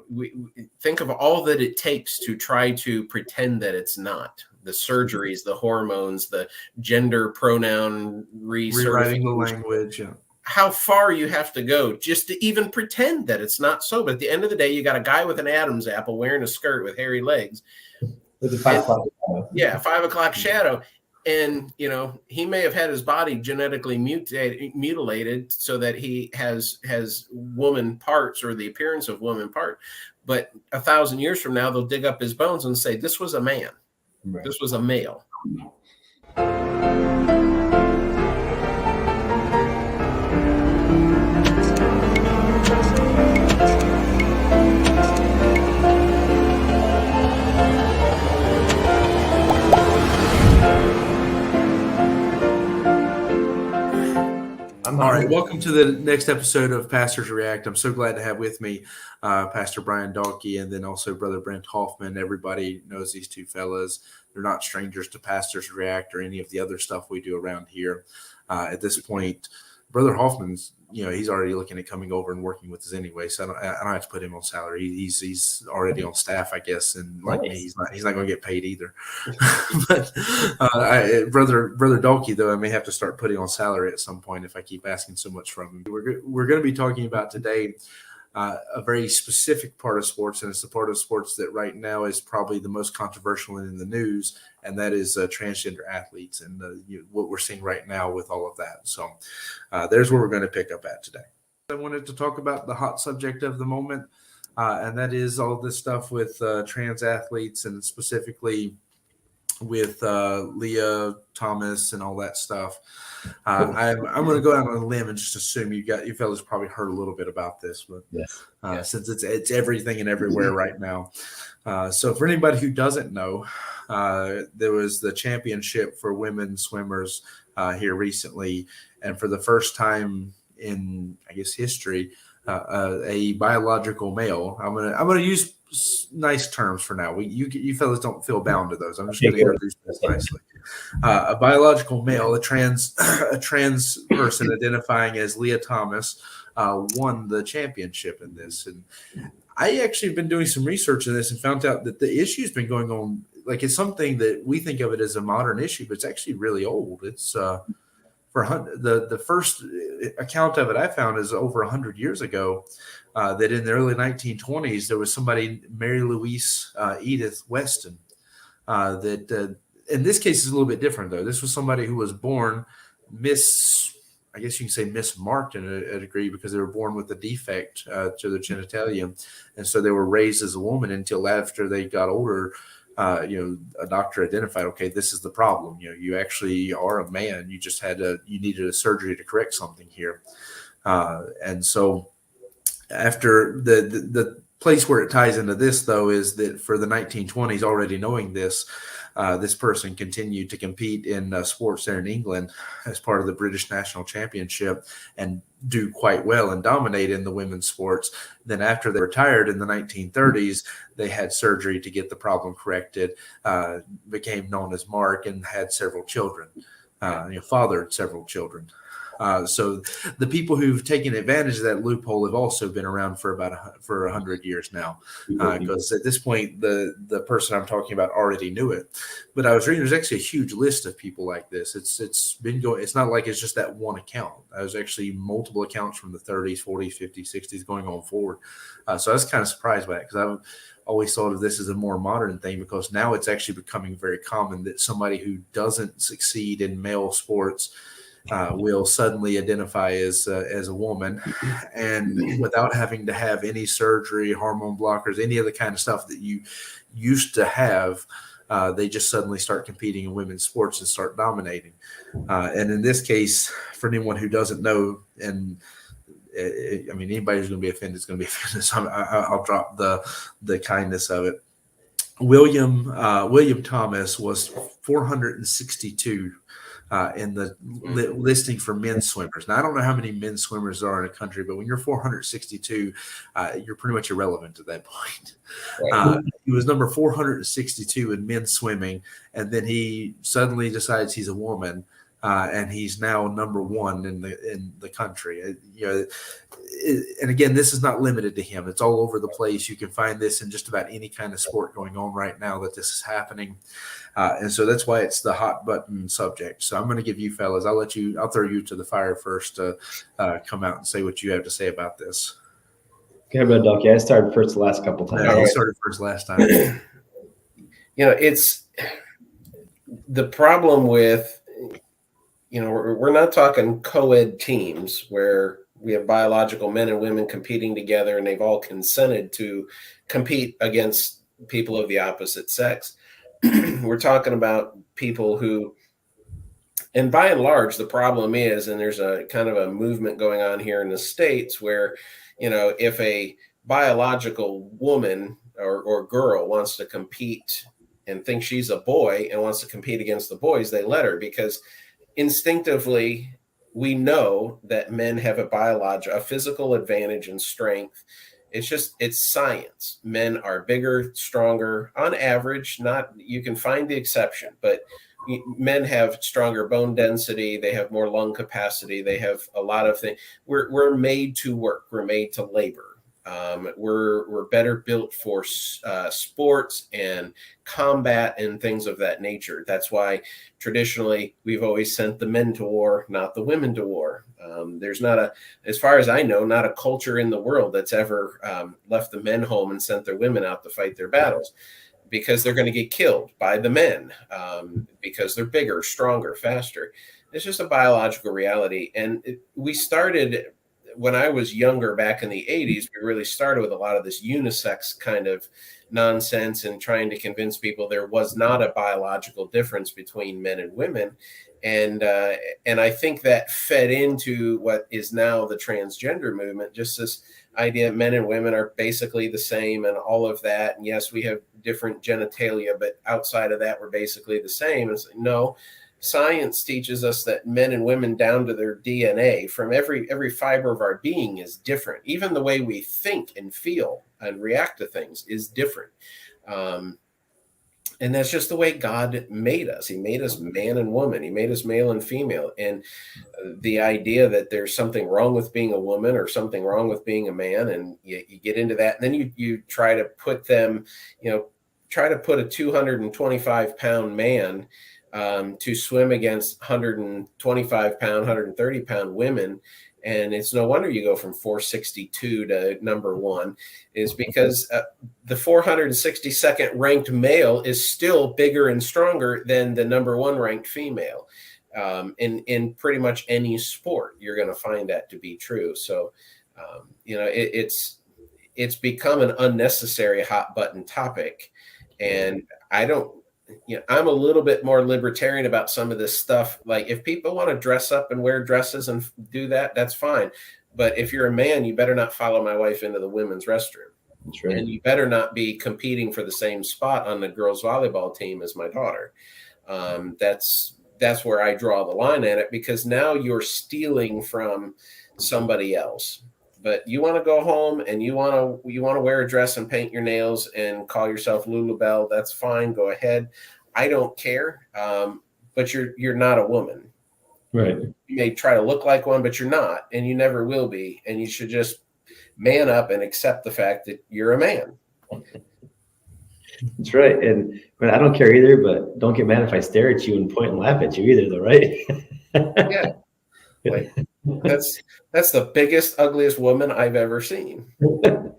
We think of all that it takes to try to pretend that it's not. The surgeries, the hormones, the gender pronoun rewriting the language. Yeah. How far you have to go just to even pretend that it's not so. But at the end of the day, you got a guy with an Adam's apple wearing a skirt with hairy legs. With a 5 o'clock shadow. Yeah, 5 o'clock shadow. And, he may have had his body genetically mutilated so that he has woman parts or the appearance of woman part. But 1,000 years from now, they'll dig up his bones and say, this was a man. Right. This was a male. All right, welcome to the next episode of Pastors React. I'm so glad to have with me Pastor Brian Dalkey and then also Brother Brent Hoffman. Everybody knows these two fellas. They're not strangers to Pastors React or any of the other stuff we do around here. At this point, Brother Hoffman's, he's already looking at coming over and working with us anyway, so I don't have to put him on salary. He's already on staff, I guess, and like me, he's not going to get paid either. But Brother Dalkey, though, I may have to start putting on salary at some point if I keep asking so much from him. We're going to be talking about today a very specific part of sports, and it's the part of sports that right now is probably the most controversial in the news, and that is transgender athletes and what we're seeing right now with all of that. So there's where we're going to pick up at today. I wanted to talk about the hot subject of the moment, and that is all this stuff with trans athletes and specifically with Leah Thomas and all that stuff. I'm going to go out on a limb and just assume you fellas probably heard a little bit about this, but yes. Since it's everything and everywhere right now. So for anybody who doesn't know, there was the championship for women swimmers here recently, and for the first time in, I guess, history, a biological male. I'm gonna use nice terms for now. You fellas don't feel bound to those. I'm just going to introduce this nicely. A biological male, a trans person identifying as Leah Thomas, won the championship in this. And I actually have been doing some research in this and found out that the issue's been going on. Like, it's something that we think of it as a modern issue, but it's actually really old. It's the first account of it I found is over 100 years ago. That in the early 1920s, there was somebody, Mary Louise Edith Weston, that in this case is a little bit different, though. This was somebody who was born I guess you can say mismarked in a degree, because they were born with a defect to their genitalia. And so they were raised as a woman until after they got older. A doctor identified, okay, this is the problem. You actually are a man. You just you needed a surgery to correct something here. And so after the place where it ties into this, though, is that for the 1920s, already knowing this, this person continued to compete in sports there in England as part of the British National Championship and do quite well and dominate in the women's sports. Then after they retired in the 1930s, they had surgery to get the problem corrected, became known as Mark, and had several children, fathered several children. So the people who've taken advantage of that loophole have also been around for 100 years now, because at this point, the person I'm talking about already knew it. But I was reading, there's actually a huge list of people like this. It's been going. It's not like it's just that one account. There's actually multiple accounts from the 30s, 40s, 50s, 60s going on forward. So I was kind of surprised by it, because I've always thought of this as a more modern thing, because now it's actually becoming very common that somebody who doesn't succeed in male sports will suddenly identify as a woman, and without having to have any surgery, hormone blockers, any of the kind of stuff that you used to have, they just suddenly start competing in women's sports and start dominating. And in this case, for anyone who doesn't know, and anybody who's going to be offended is going to be offended, so I'll drop the kindness of it. William Thomas was 462 in the listing for men's swimmers. Now, I don't know how many men's swimmers there are in a country, but when you're 462, you're pretty much irrelevant at that point. He was number 462 in men's swimming, and then he suddenly decides he's a woman and he's now number one in the country. And again, this is not limited to him. It's all over the place. You can find this in just about any kind of sport going on right now that this is happening. And so that's why it's the hot button subject. So I'm going to give you fellas, I'll throw you to the fire first to come out and say what you have to say about this. Okay, but Donkey, I started first the last couple times. Yeah, you started first last time. It's the problem with, we're not talking co-ed teams where we have biological men and women competing together and they've all consented to compete against people of the opposite sex. We're talking about people who, and by and large, the problem is, and there's a kind of a movement going on here in the States where, if a biological woman or girl wants to compete and thinks she's a boy and wants to compete against the boys, they let her, because instinctively we know that men have a physical advantage in strength. It's science. Men are bigger, stronger on average. You can find the exception, but men have stronger bone density. They have more lung capacity. They have a lot of things. We're made to work. We're made to labor. We're better built for sports and combat and things of that nature. That's why traditionally we've always sent the men to war, not the women to war. There's not as far as I know, not a culture in the world that's ever left the men home and sent their women out to fight their battles, because they're going to get killed by the men because they're bigger, stronger, faster. It's just a biological reality. And we started, when I was younger back in the 80s, we really started with a lot of this unisex kind of nonsense and trying to convince people there was not a biological difference between men and women. And I think that fed into what is now the transgender movement, just this idea men and women are basically the same and all of that. And yes, we have different genitalia, but outside of that, we're basically the same. It's like, no, science teaches us that men and women down to their DNA, from every fiber of our being, is different. Even the way we think and feel and react to things is different. And that's just the way God made us. He made us man and woman. He made us male and female. And the idea that there's something wrong with being a woman or something wrong with being a man, and you get into that, and then you try to put them, try to put a 225-pound man to swim against 125-pound, 130-pound women. And it's no wonder you go from 462 to number one, is because the 462nd ranked male is still bigger and stronger than the number one ranked female. In pretty much any sport, you're going to find that to be true. So, it's become an unnecessary hot button topic. And I'm a little bit more libertarian about some of this stuff. Like, if people want to dress up and wear dresses and do that, that's fine. But if you're a man, you better not follow my wife into the women's restroom. That's right. And you better not be competing for the same spot on the girls' volleyball team as my daughter. That's where I draw the line at it, because now you're stealing from somebody else. But you want to go home and you want to wear a dress and paint your nails and call yourself Lulubelle, that's fine. Go ahead. I don't care. But you're not a woman. Right. You may try to look like one, but you're not, and you never will be. And you should just man up and accept the fact that you're a man. That's right. And I don't care either, but don't get mad if I stare at you and point and laugh at you either, though, right? Yeah. Like, that's the biggest, ugliest woman I've ever seen. that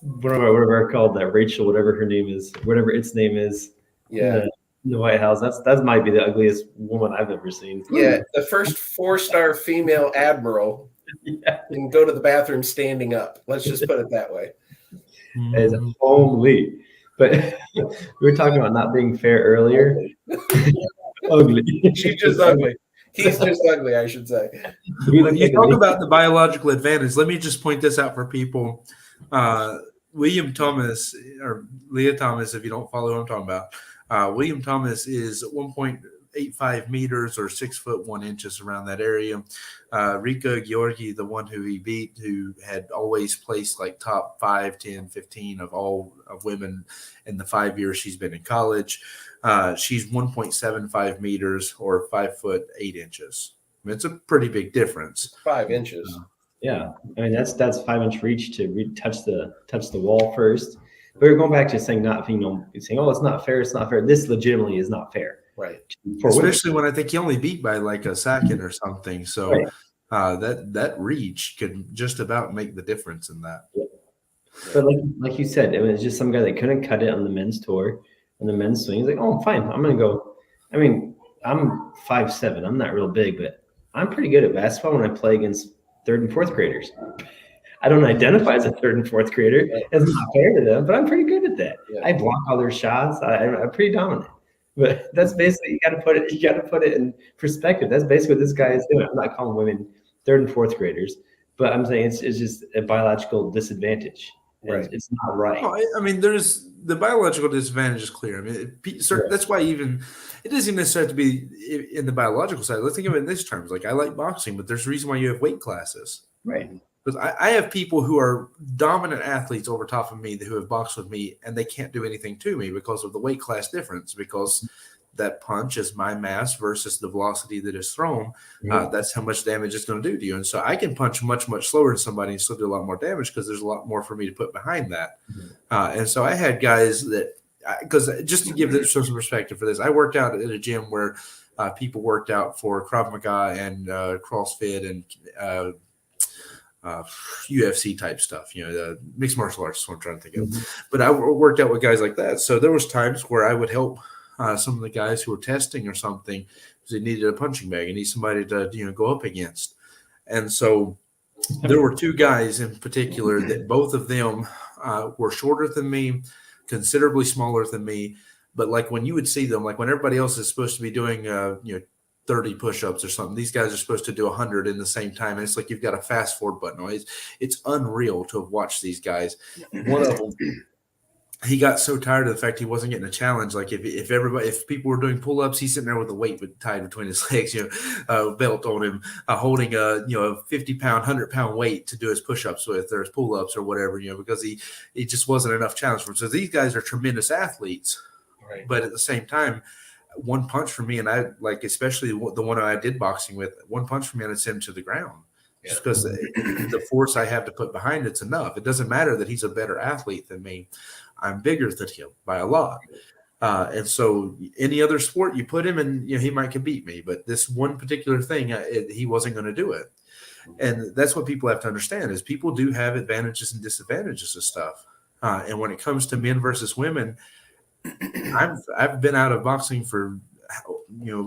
whatever called that Rachel, whatever her name is, whatever its name is. Yeah. In the White House. That might be the ugliest woman I've ever seen. Yeah. The first 4-star female admiral can go to the bathroom standing up. Let's just put it that way. As only. But we were talking about not being fair earlier. Ugly. She's just ugly. He's just ugly, I should say. When you talk about the biological advantage, let me just point this out for people. William Thomas, or Leah Thomas, if you don't follow who I'm talking about, William Thomas is at one point 8'5" meters or 6'1" around that area. Rika Georgi, the one who he beat, who had always placed like top 5, 10, 15 of all of women in the 5 years she's been in college. She's 1.75 meters or 5'8". I mean, it's a pretty big difference. 5 inches. Yeah, I mean that's 5-inch reach to touch the wall first. But we're going back to saying saying, oh, it's not fair, it's not fair. This legitimately is not fair, right? Especially when I think he only beat by like a second or something. So right. That reach could just about make the difference in that. Yeah. But like you said, it was just some guy that couldn't cut it on the men's tour and the men's swing. He's like, oh, fine, I'm gonna go. I mean, I'm 5'7". I'm not real big, but I'm pretty good at basketball when I play against 3rd and 4th graders. I don't identify as a 3rd and 4th grader. It's not fair to them, but I'm pretty good at that. Yeah. I block all their shots. I'm pretty dominant. But that's basically, you got to put it in perspective. That's basically what this guy is doing. I'm not calling women 3rd and 4th graders, but I'm saying it's just a biological disadvantage. Right. It's not right. No, I mean, there's the biological disadvantage is clear. I mean, that's why even it doesn't necessarily have to be in the biological side. Let's think of it in these terms. Like, I like boxing, but there's a reason why you have weight classes. Right. Because I have people who are dominant athletes over top of me who have boxed with me, and they can't do anything to me because of the weight class difference, because that punch is my mass versus the velocity that is thrown. That's how much damage it's going to do to you. And so I can punch much, much slower than somebody and still do a lot more damage because there's a lot more for me to put behind that. And so I had guys that, because just to give some perspective for this, I worked out at a gym where people worked out for Krav Maga and CrossFit and UFC type stuff, the mixed martial arts is what I'm trying to think of. But I worked out with guys like that. So there was times where I would help some of the guys who were testing or something because they needed a punching bag and need somebody to go up against. And so there were 2 guys in particular that both of them were shorter than me, considerably smaller than me. But like when you would see them, like when everybody else is supposed to be doing 30 push-ups or something, these guys are supposed to do 100 in the same time, and it's like you've got a fast forward button. It's unreal to have watched these guys. One of them, he got so tired of the fact he wasn't getting a challenge. Like if people were doing pull-ups, he's sitting there with a weight tied between his legs, belt on him, holding a 50-pound, 100-pound weight to do his push-ups with, or his pull-ups or whatever, because he just wasn't enough challenge for him. So these guys are tremendous athletes, right? But at the same time, one punch from me, and I like, especially the one I did boxing with, one punch from me and I'd send him to the ground. Just because the force I have to put behind it's enough. It doesn't matter that he's a better athlete than me. I'm bigger than him by a lot. And so any other sport you put him in, he might can beat me. But this one particular thing, he wasn't going to do it. And that's what people have to understand is people do have advantages and disadvantages of stuff. And when it comes to men versus women, I've been out of boxing for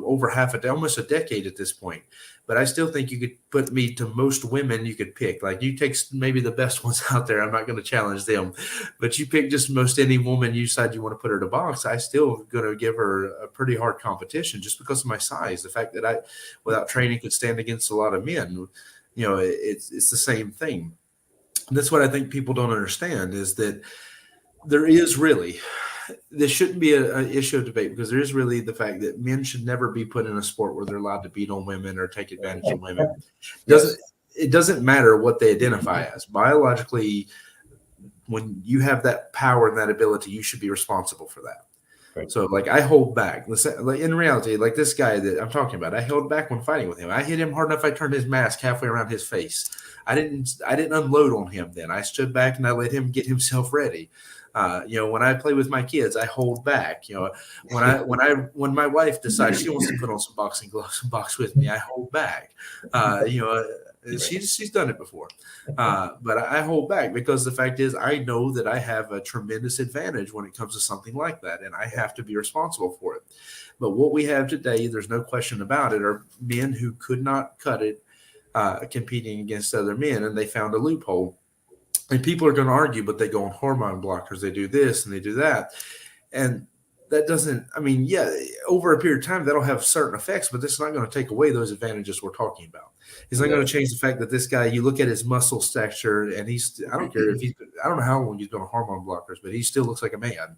over almost a decade at this point, but I still think you could put me to most women you could pick. Like, you take maybe the best ones out there. I'm not going to challenge them, but you pick just most any woman you decide you want to put her to box. I still going to give her a pretty hard competition just because of my size. The fact that I, without training, could stand against a lot of men. It's the same thing. And that's what I think people don't understand is that there is really. This shouldn't be an issue of debate because there is really the fact that men should never be put in a sport where they're allowed to beat on women or take advantage of women. It doesn't matter what they identify as. Biologically, when you have that power and that ability, you should be responsible for that. Right. So, like, I hold back. Like, in reality, like this guy that I'm talking about, I held back when fighting with him. I hit him hard enough I turned his mask halfway around his face. I didn't unload on him then. I stood back and I let him get himself ready. When I play with my kids, I hold back. When my wife decides she wants to put on some boxing gloves and box with me, I hold back. She's done it before, but I hold back because the fact is I know that I have a tremendous advantage when it comes to something like that, and I have to be responsible for it. But what we have today, there's no question about it, are men who could not cut it competing against other men, and they found a loophole. And people are going to argue, but they go on hormone blockers. They do this and they do that. And that doesn't, over a period of time, that'll have certain effects, but it's not going to take away those advantages we're talking about. It's not going to change the fact that this guy, you look at his muscle stature and I don't care if I don't know how long he's been on hormone blockers, but he still looks like a man.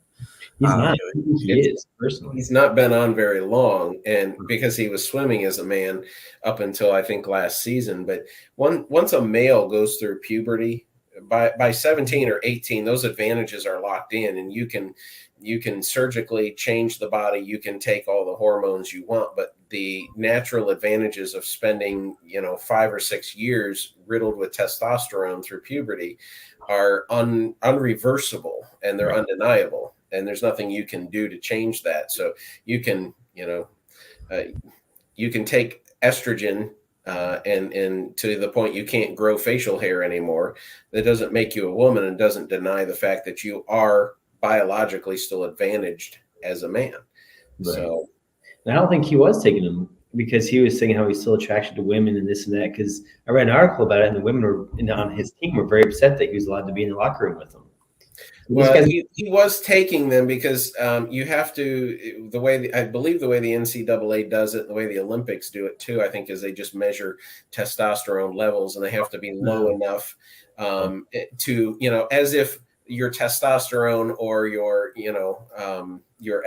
He's not. He is personally. He's not been on very long, and because he was swimming as a man up until I think last season. But once a male goes through puberty, by 17 or 18, those advantages are locked in, and you can surgically change the body. You can take all the hormones you want, but the natural advantages of spending 5 or 6 years riddled with testosterone through puberty are unreversible, and they're undeniable. And there's nothing you can do to change that. So you can, you can take estrogen and to the point you can't grow facial hair anymore. That doesn't make you a woman, and doesn't deny the fact that you are biologically still advantaged as a man. Right. So I don't think he was taking them because he was saying how he's still attracted to women and this and that. Because I read an article about it, and the women on his team were very upset that he was allowed to be in the locker room with them. Well, he was taking them because you have to, I believe the way the NCAA does it, the way the Olympics do it too, I think, is they just measure testosterone levels, and they have to be low enough to, as if your testosterone or your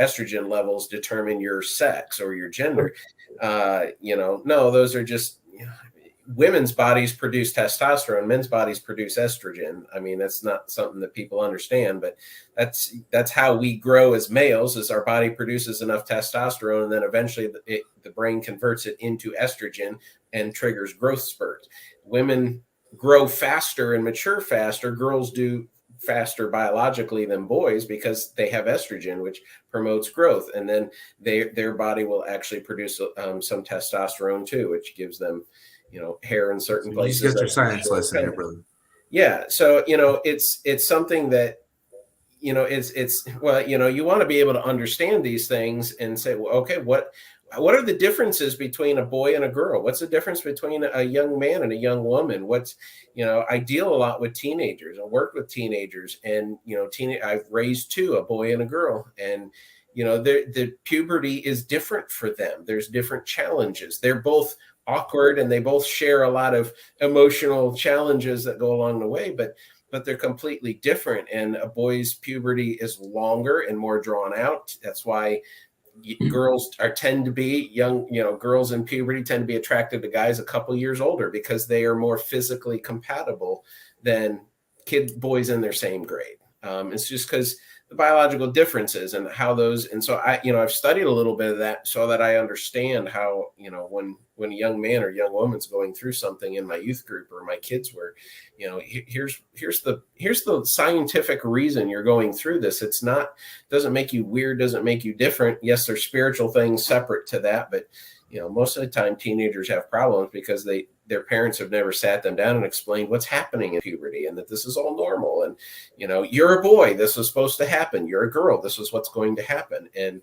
estrogen levels determine your sex or your gender. No, those are just, women's bodies produce testosterone, men's bodies produce estrogen. I mean, that's not something that people understand, but that's how we grow as males, is our body produces enough testosterone, and then eventually the brain converts it into estrogen and triggers growth spurts. Women grow faster and mature faster. Girls do faster biologically than boys because they have estrogen, which promotes growth, and then their body will actually produce some testosterone too, which gives them hair in certain places. You got your science lesson here, brother. Yeah. So, it's something that, it's you want to be able to understand these things and say, well, okay, what are the differences between a boy and a girl? What's the difference between a young man and a young woman? I deal a lot with teenagers. I work with teenagers, and, I've raised two, a boy and a girl, and, the puberty is different for them. There's different challenges. They're both awkward, and they both share a lot of emotional challenges that go along the way, but they're completely different. And a boy's puberty is longer and more drawn out. That's why girls tend to be young, girls in puberty tend to be attracted to guys a couple years older because they are more physically compatible than boys in their same grade. It's just because the biological differences and how those, and so I've studied a little bit of that so that I understand how, when a young man or young woman's going through something in my youth group or my kids were, here's the scientific reason you're going through this. Doesn't make you weird, doesn't make you different. Yes, there's spiritual things separate to that, but most of the time teenagers have problems because their parents have never sat them down and explained what's happening in puberty, and that this is all normal. And, you're a boy, this is supposed to happen. You're a girl, this is what's going to happen. And,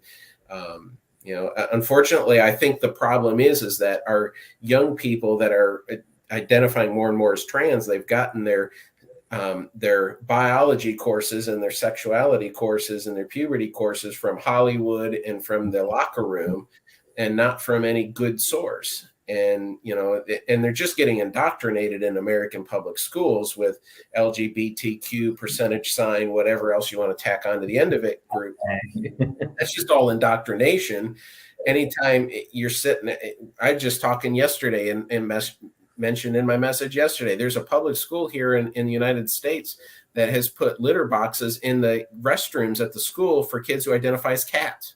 unfortunately, I think the problem is that our young people that are identifying more and more as trans, they've gotten their biology courses and their sexuality courses and their puberty courses from Hollywood and from the locker room, and not from any good source. And, and they're just getting indoctrinated in American public schools with LGBTQ percentage sign, whatever else you want to tack on to the end of it group. That's just all indoctrination. Anytime you're sitting, I just talking yesterday and mentioned in my message yesterday, there's a public school here in the United States that has put litter boxes in the restrooms at the school for kids who identify as cats.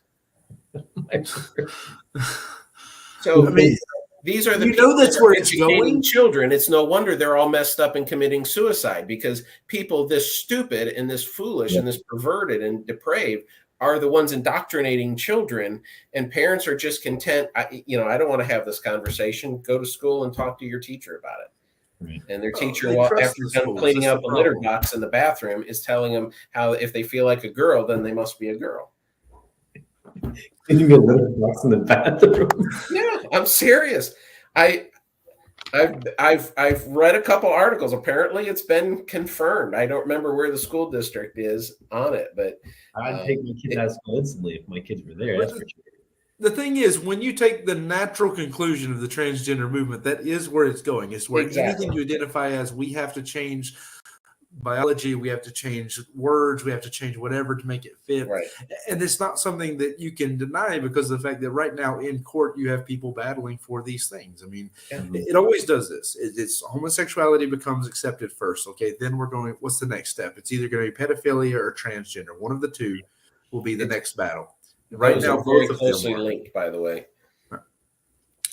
So, I mean, these are the people that's where it's going. Children. It's no wonder they're all messed up and committing suicide, because people this stupid and this foolish and this perverted and depraved are the ones indoctrinating children, and parents are just content. I don't want to have this conversation. Go to school and talk to your teacher about it. Right. And their teacher, after done cleaning out the litter box in the bathroom, is telling them how if they feel like a girl, then they must be a girl. Can you get litter box in the bathroom? Yeah, I'm serious. I've read a couple articles. Apparently, it's been confirmed. I don't remember where the school district is on it, but I'd take my kids out of school instantly if my kids were there. That's for sure. The thing is, when you take the natural conclusion of the transgender movement, that is where it's going. It's where anything you identify as, we have to change biology, we have to change words, we have to change whatever to make it fit. Right. And it's not something that you can deny because of the fact that right now in court you have people battling for these things. I mean, it always does this. It's homosexuality becomes accepted first. Okay, then we're going, what's the next step? It's either going to be pedophilia or transgender. One of the two will be the next battle. Right now, very both of closely them are linked, by the way.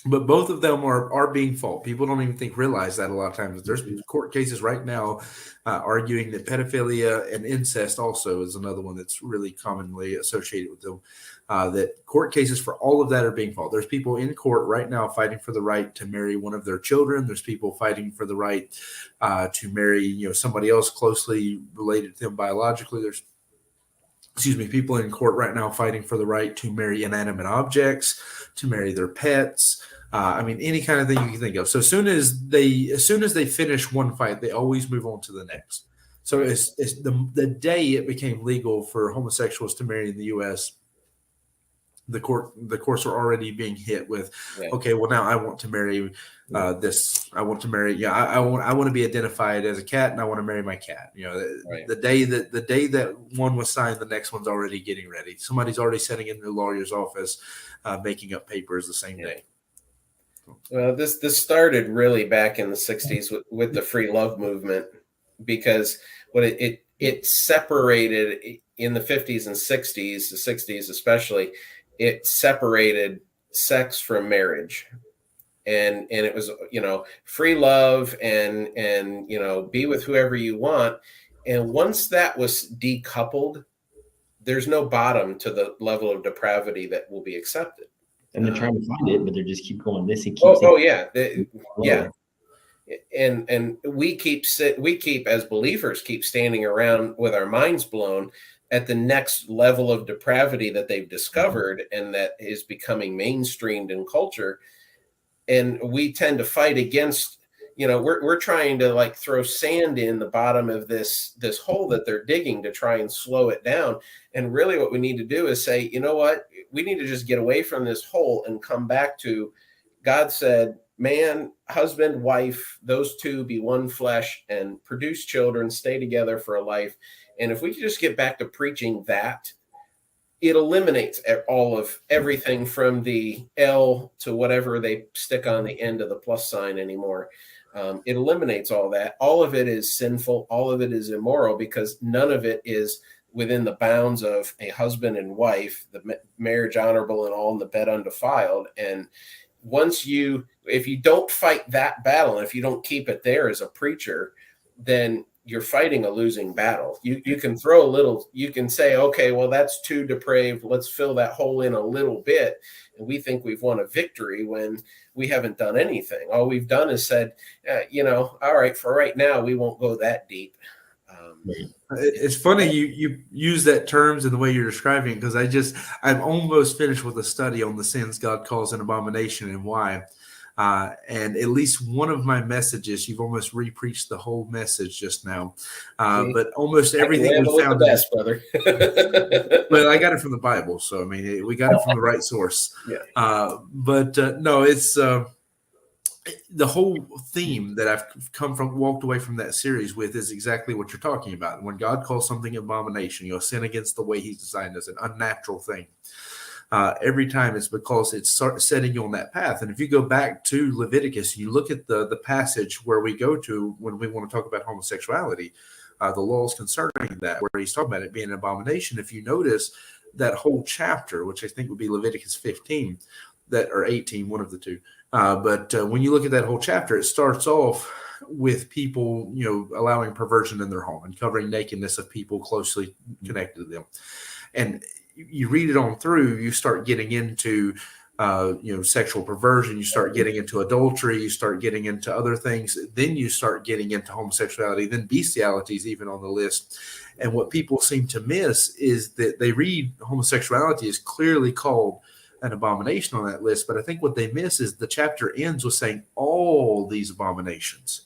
But both of them are being fought. People don't even realize that a lot of times. There's court cases right now arguing that pedophilia and incest also is another one that's really commonly associated with them. That court cases for all of that are being fought. There's people in court right now fighting for the right to marry one of their children. There's people fighting for the right to marry, somebody else closely related to them biologically. There's people in court right now fighting for the right to marry inanimate objects, to marry their pets. Any kind of thing you can think of. So as soon as they finish one fight, they always move on to the next. So it's the day it became legal for homosexuals to marry in the U.S., the courts are already being hit with, okay, well now I want to marry this. I want to marry. I want to be identified as a cat, and I want to marry my cat. The day that one was signed, the next one's already getting ready. Somebody's already sitting in the lawyer's office, making up papers the same day. Well, this started really back in the 60s with the free love movement, because what it separated in the 50s and 60s, the 60s especially, it separated sex from marriage. And it was, free love and be with whoever you want. And once that was decoupled, there's no bottom to the level of depravity that will be accepted. And they're trying to find it, but they just keep going this and yeah. And we keep as believers keep standing around with our minds blown at the next level of depravity that they've discovered and that is becoming mainstreamed in culture. And we tend to fight against, we're trying to throw sand in the bottom of this hole that they're digging to try and slow it down. And really what we need to do is say, you know what, we need to just get away from this hole and come back to God said, man, husband, wife, those two be one flesh and produce children, stay together for a life. And if we could just get back to preaching that, it eliminates all of everything from the L to whatever they stick on the end of the plus sign anymore. It eliminates all that. All of it is sinful. All of it is immoral because none of it is within the bounds of a husband and wife, the marriage honorable and all, and the bed undefiled. And if you don't fight that battle, if you don't keep it there as a preacher, then you're fighting a losing battle. You can throw a little, you can say, okay, well, that's too depraved. Let's fill that hole in a little bit. And we think we've won a victory when we haven't done anything. All we've done is said, all right, for right now, we won't go that deep. It's funny you use that terms in the way you're describing, because I'm almost finished with a study on the sins God calls an abomination and why. And at least one of my messages, you've almost re-preached the whole message just now. But almost everything we found, best, brother. Well, I got it from the Bible, so we got it from the right source. Yeah. No, it's the whole theme that I've walked away from that series with is exactly what you're talking about. When God calls something abomination, sin against the way He's designed us, an unnatural thing. Every time it's because it's setting you on that path. And if you go back to Leviticus, you look at the passage where we go to when we want to talk about homosexuality, the laws concerning that, where he's talking about it being an abomination. If you notice that whole chapter, which I think would be Leviticus 15, or 18, one of the two. But when you look at that whole chapter, it starts off with people, allowing perversion in their home and covering nakedness of people closely connected to them. And you read it on through, you start getting into, sexual perversion, you start getting into adultery, you start getting into other things, then you start getting into homosexuality, then bestiality is even on the list. And what people seem to miss is that they read homosexuality is clearly called an abomination on that list, but I think what they miss is the chapter ends with saying all these abominations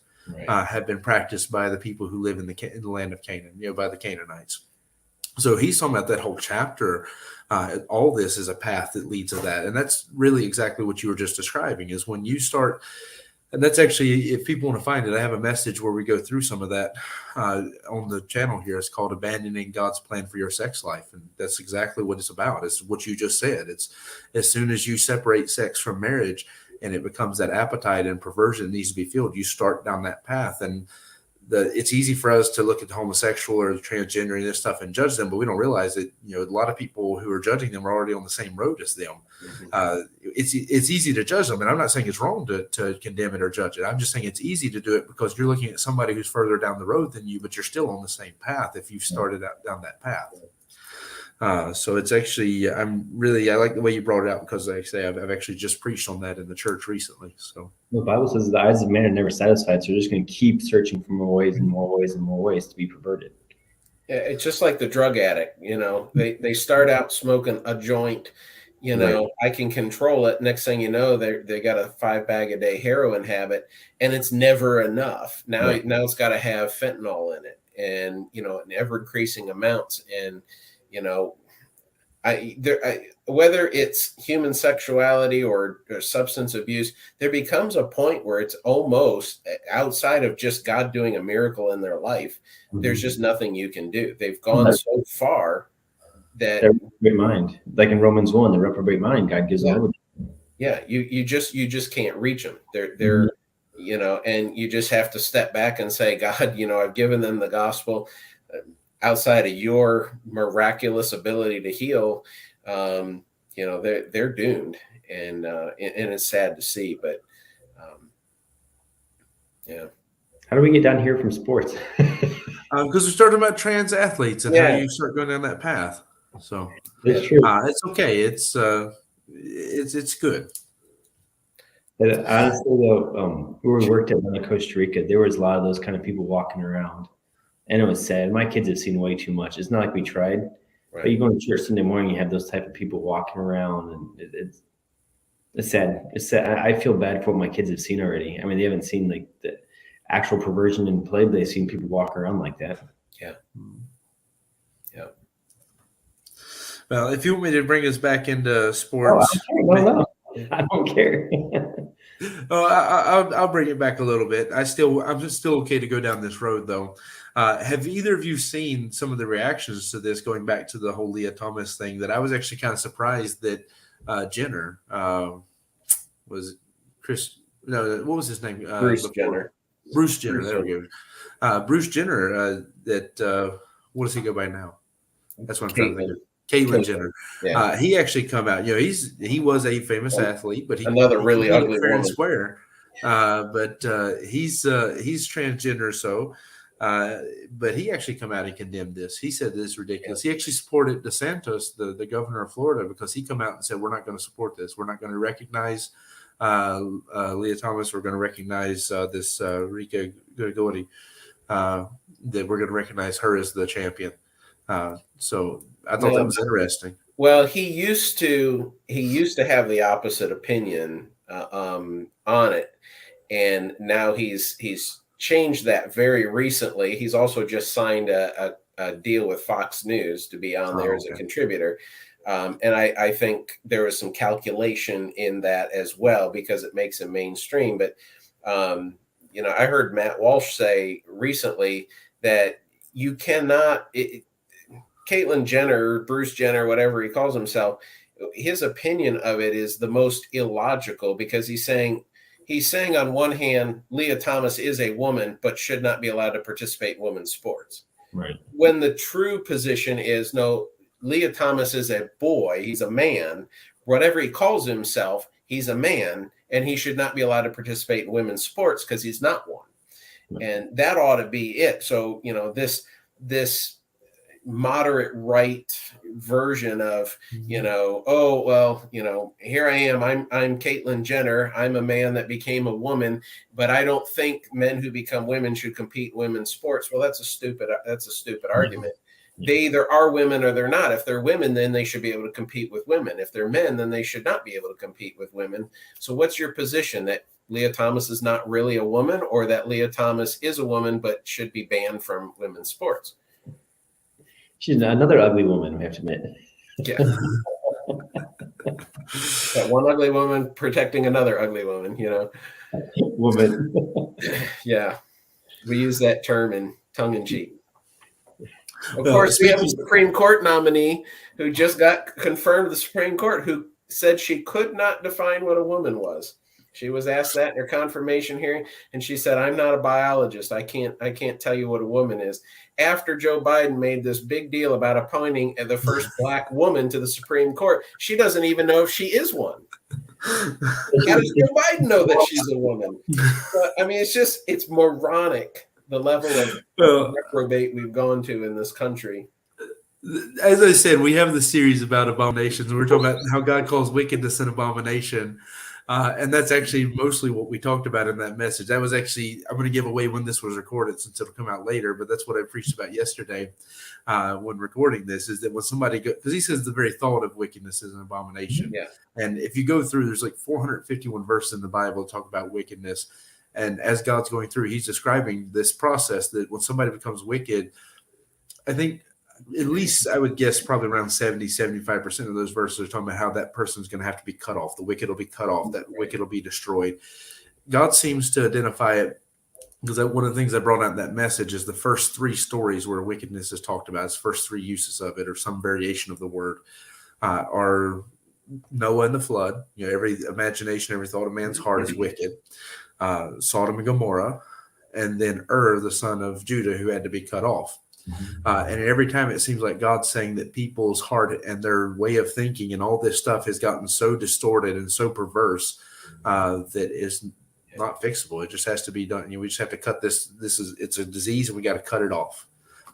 have been practiced by the people who live in the land of Canaan, by the Canaanites. So he's talking about that whole chapter. All this is a path that leads to that. And that's really exactly what you were just describing, is when you start And that's actually, if people want to find it, I have a message where we go through some of that on the channel here. It's called Abandoning God's Plan for Your Sex Life. And that's exactly what it's about. It's what you just said. It's as soon as you separate sex from marriage and it becomes that appetite and perversion that needs to be filled, you start down that path. And it's easy for us to look at the homosexual or the transgender and this stuff and judge them, but we don't realize that, a lot of people who are judging them are already on the same road as them. It's easy to judge them. And I'm not saying it's wrong to condemn it or judge it. I'm just saying it's easy to do it because you're looking at somebody who's further down the road than you, but you're still on the same path if you've started out down that path. So it's actually, I like the way you brought it out because like I say, I've actually just preached on that in the church recently. So the Bible says the eyes of man are never satisfied. So they're just going to keep searching for more ways and more ways and more ways to be perverted. Yeah, it's just like the drug addict, they start out smoking a joint, right. I can control it. Next thing you know, they got a 5-bag-a-day heroin habit and it's never enough. Now it's got to have fentanyl in it and, in ever increasing amounts. And, whether it's human sexuality or substance abuse, there becomes a point where it's almost outside of just God doing a miracle in their life. Mm-hmm. There's just nothing you can do. They've gone so far that their reprobate mind, like in Romans 1, the reprobate mind, God gives them over. Yeah, you just can't reach them. They're and you just have to step back and say, God, I've given them the gospel. Outside of your miraculous ability to heal, they're doomed, and it's sad to see. But how do we get down here from sports? Because we're talking about trans athletes and how you start going down that path. So it's true. It's okay. It's good. And honestly, though, where we worked at in Costa Rica, there was a lot of those kind of people walking around. And it was sad. My kids have seen way too much. It's not like we tried. Right. But you go to church Sunday morning, you have those type of people walking around, and it's sad. It's sad. I feel bad for what my kids have seen already. I mean, they haven't seen like the actual perversion in play, but they've seen people walk around like that. Yeah. Yeah. Well, if you want me to bring us back into sports, I don't care. I'll bring it back a little bit. I'm just still okay to go down this road, though. Have either of you seen some of the reactions to this, going back to the whole Leah Thomas thing, that I was actually kind of surprised that Jenner was Chris? No, what was his name? Bruce Jenner. Bruce Jenner. There we go. Bruce Jenner. What does he go by now? That's what I'm trying to think of. Caitlyn Jenner. Yeah. He actually come out. He was a famous athlete, but another really ugly fair woman. And square. But he's transgender, so. But he actually come out and condemned this. He said this is ridiculous. He actually supported DeSantis, the governor of Florida, because he come out and said, we're not going to support this. We're not going to recognize Leah Thomas. We're going to recognize this Rika Gurgoti, that we're going to recognize her as the champion. So I thought that was interesting. Well, he used to have the opposite opinion on it, and now he's changed that very recently. He's also just signed a deal with Fox News to be on there as a contributor. And I think there was some calculation in that as well, because it makes him mainstream. But, I heard Matt Walsh say recently that you cannot, Caitlyn Jenner, Bruce Jenner, whatever he calls himself, his opinion of it is the most illogical, because he's saying on one hand, Leah Thomas is a woman, but should not be allowed to participate in women's sports. Right. When the true position is, no, Leah Thomas is a boy. He's a man. Whatever he calls himself, he's a man, and he should not be allowed to participate in women's sports because he's not one. Right. And that ought to be it. So, this moderate right version of, here I am, I'm Caitlyn Jenner, I'm a man that became a woman, but I don't think men who become women should compete in women's sports. Well, that's a stupid argument. They either are women or they're not. If they're women, then they should be able to compete with women. If they're men, then they should not be able to compete with women. So what's your position? That Leah Thomas is not really a woman, or that Leah Thomas is a woman but should be banned from women's sports? She's another ugly woman, we have to admit. Yeah. That one ugly woman protecting another ugly woman, Woman. Yeah, we use that term in tongue in cheek. Of Well, course, we have a speaking, Supreme Court nominee who just got confirmed to the Supreme Court who said she could not define what a woman was. She was asked that in her confirmation hearing, and she said, "I'm not a biologist. I can't tell you what a woman is." After Joe Biden made this big deal about appointing the first Black woman to the Supreme Court, she doesn't even know if she is one. How does Joe Biden know that she's a woman? But, I mean, it's moronic, the level of reprobate we've gone to in this country. as I said, we have the series about abominations. We're talking about how God calls wickedness an abomination. And that's actually mostly what we talked about in that message. That was actually, I'm going to give away when this was recorded since it'll come out later, but that's what I preached about yesterday when recording this, is that when somebody because he says the very thought of wickedness is an abomination. Yeah. And if you go through, there's like 451 verses in the Bible that talk about wickedness. And as God's going through, he's describing this process that when somebody becomes wicked, I think at least I would guess probably around 70-75% of those verses are talking about how that person's going to have to be cut off. The wicked will be cut off. That wicked will be destroyed. God seems to identify it because one of the things I brought out in that message is the first 3 stories where wickedness is talked about. Its first 3 uses of it, or some variation of the word, are Noah and the flood. You know, every imagination, every thought of man's heart is wicked. Sodom and Gomorrah, and then the son of Judah, who had to be cut off. And every time it seems like God's saying that people's heart and their way of thinking and all this stuff has gotten so distorted and so perverse that is not fixable. It just has to be done. We just have to cut this. It's a disease, and we got to cut it off.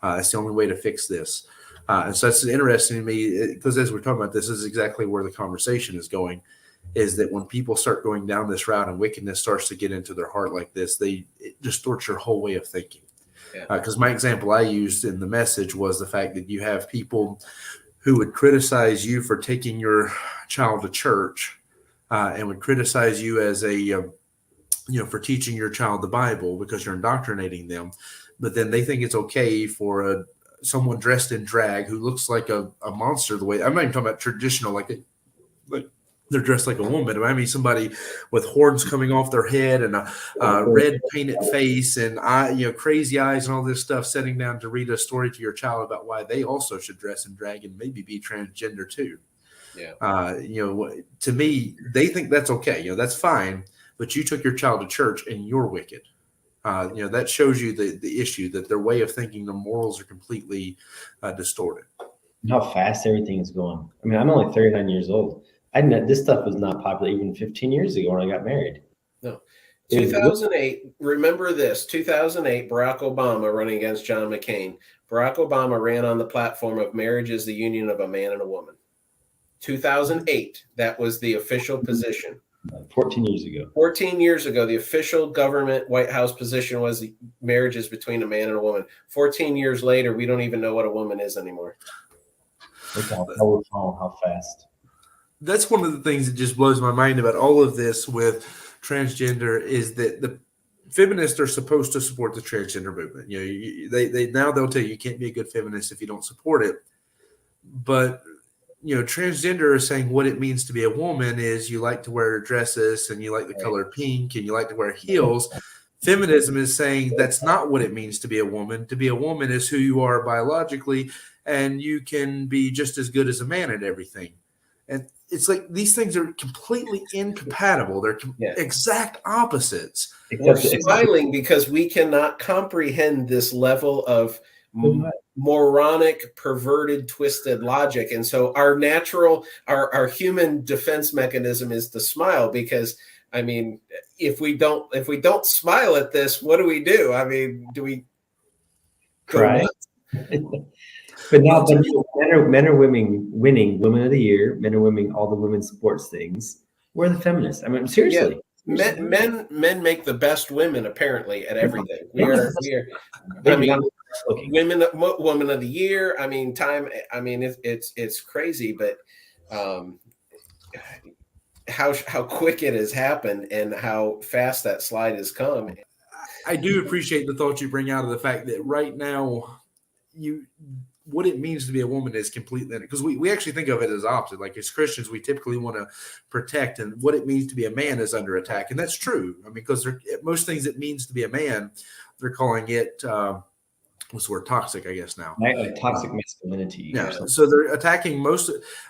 It's the only way to fix this. And so that's interesting to me because as we're talking about this is exactly where the conversation is going. Is that when people start going down this route and wickedness starts to get into their heart like this, it distorts your whole way of thinking. Because my example I used in the message was the fact that you have people who would criticize you for taking your child to church and would criticize you as for teaching your child the Bible because you're indoctrinating them. But then they think it's okay for someone dressed in drag who looks like a monster. The way I'm not even talking about traditional, like they're dressed like a woman. I mean, somebody with horns coming off their head and a red painted face and crazy eyes and all this stuff, sitting down to read a story to your child about why they also should dress in drag and maybe be transgender too. Yeah. To me, they think that's okay. That's fine. But you took your child to church and you're wicked. That shows you the issue that their way of thinking, the morals are completely distorted. How fast everything is going. I mean, I'm only 39 years old. This stuff was not popular even 15 years ago when I got married. No. 2008, remember this, 2008, Barack Obama running against John McCain. Barack Obama ran on the platform of marriage is the union of a man and a woman. 2008, that was the official position. 14 years ago. 14 years ago, the official government White House position was the marriage is between a man and a woman. 14 years later, we don't even know what a woman is anymore. Look how fast. That's one of the things that just blows my mind about all of this with transgender is that the feminists are supposed to support the transgender movement. They'll tell you can't be a good feminist if you don't support it. But transgender is saying what it means to be a woman is you like to wear dresses and you like the color pink and you like to wear heels. Feminism is saying that's not what it means to be a woman. To be a woman is who you are biologically, and you can be just as good as a man at everything. And it's like these things are completely incompatible. They're exact opposites. We're smiling because we cannot comprehend this level of moronic, perverted, twisted logic. And so our human defense mechanism is to smile because, I mean, if we don't smile at this, what do? I mean, do we cry? But now men are winning Women of the Year. Men are winning all the women's sports things. We're the feminists. I mean, seriously. Yeah. Men make the best women apparently at everything. We are. I mean, women of the Year. I mean, it's crazy, but how quick it has happened and how fast that slide has come. I do appreciate the thought you bring out of the fact that right now, what it means to be a woman is completely, because we actually think of it as opposite. Like as Christians, we typically want to protect, and what it means to be a man is under attack. And that's true. I mean, because most things it means to be a man, they're calling it, what's the word, toxic, I guess now. Like toxic masculinity. Yeah. So they're attacking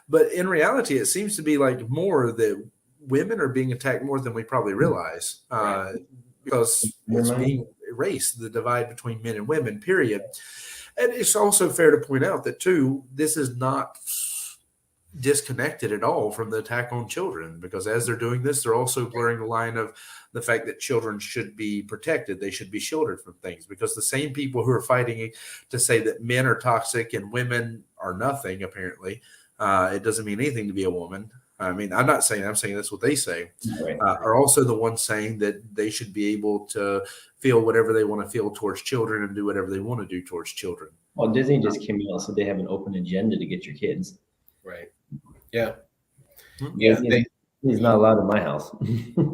but in reality, it seems to be like more that women are being attacked more than we probably realize, because it's being erased, the divide between men and women, period. And it's also fair to point out that, too, this is not disconnected at all from the attack on children, because as they're doing this, they're also blurring the line of the fact that children should be protected. They should be shielded from things, because the same people who are fighting to say that men are toxic and women are nothing, apparently, it doesn't mean anything to be a woman. I mean, I'm saying that's what they say, are also the ones saying that they should be able to feel whatever they want to feel towards children and do whatever they want to do towards children. Well, Disney just came out, so they have an open agenda to get your kids. Right. Yeah. Yeah. He's not allowed in my house.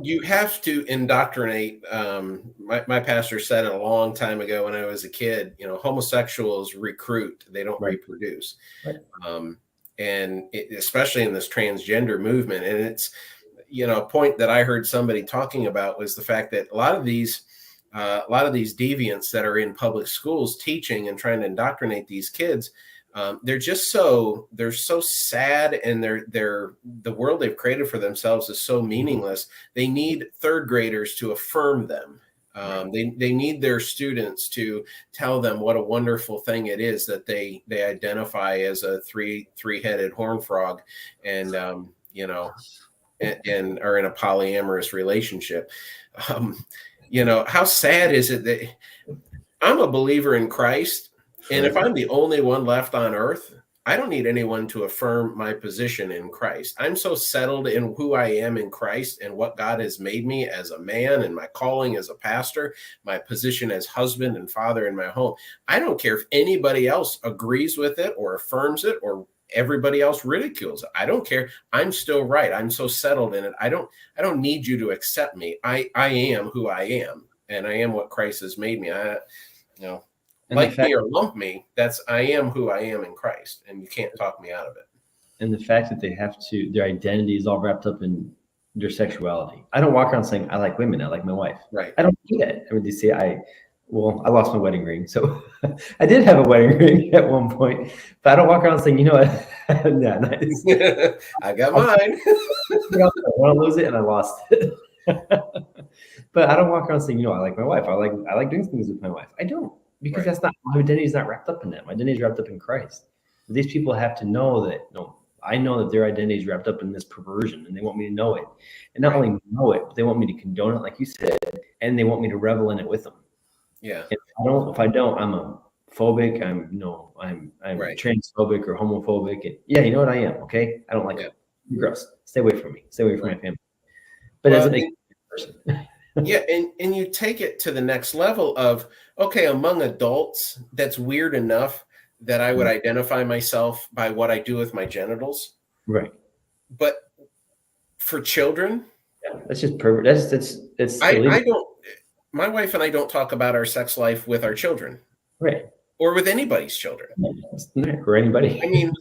You have to indoctrinate. My pastor said it a long time ago when I was a kid, homosexuals recruit, they don't reproduce. Right. And especially in this transgender movement. And it's, a point that I heard somebody talking about was the fact that a lot of these deviants that are in public schools teaching and trying to indoctrinate these kids, they're so sad, and the world they've created for themselves is so meaningless. They need third graders to affirm them. They need their students to tell them what a wonderful thing it is that they identify as a three-headed horn frog, and and are in a polyamorous relationship. How sad is it that I'm a believer in Christ, and if I'm the only one left on earth, I don't need anyone to affirm my position in Christ. I'm so settled in who I am in Christ and what God has made me as a man, and my calling as a pastor, my position as husband and father in my home. I don't care if anybody else agrees with it or affirms it or everybody else ridicules it. I don't care. I'm still right. I'm so settled in it. I don't need you to accept me. I am who I am, and I am what Christ has made me. Like me or lump me, I am who I am in Christ, and you can't talk me out of it. And the fact that their identity is all wrapped up in their sexuality. I don't walk around saying, I like women, I like my wife. Right. I don't do that. I mean, they say I lost my wedding ring. So I did have a wedding ring at one point, but I don't walk around saying, yeah, nice. I got mine. I want to lose it, and I lost it. But I don't walk around saying, I like my wife. I like doing things with my wife. I don't. Because that's not, my identity is not wrapped up in that. My identity is wrapped up in Christ. These people have to know that, I know that their identity is wrapped up in this perversion, and they want me to know it. And not only know it, but they want me to condone it, like you said, and they want me to revel in it with them. Yeah. If I don't, I'm a phobic. I'm transphobic or homophobic. And you know what I am. Okay. I don't like it. You're gross. Stay away from me. Stay away from my family. But as a person. Yeah, and you take it to the next level of, okay, among adults, that's weird enough that I would identify myself by what I do with my genitals. Right. But for children, that's just pervert. That's I don't. My wife and I don't talk about our sex life with our children, right, or with anybody's children, or anybody. I mean,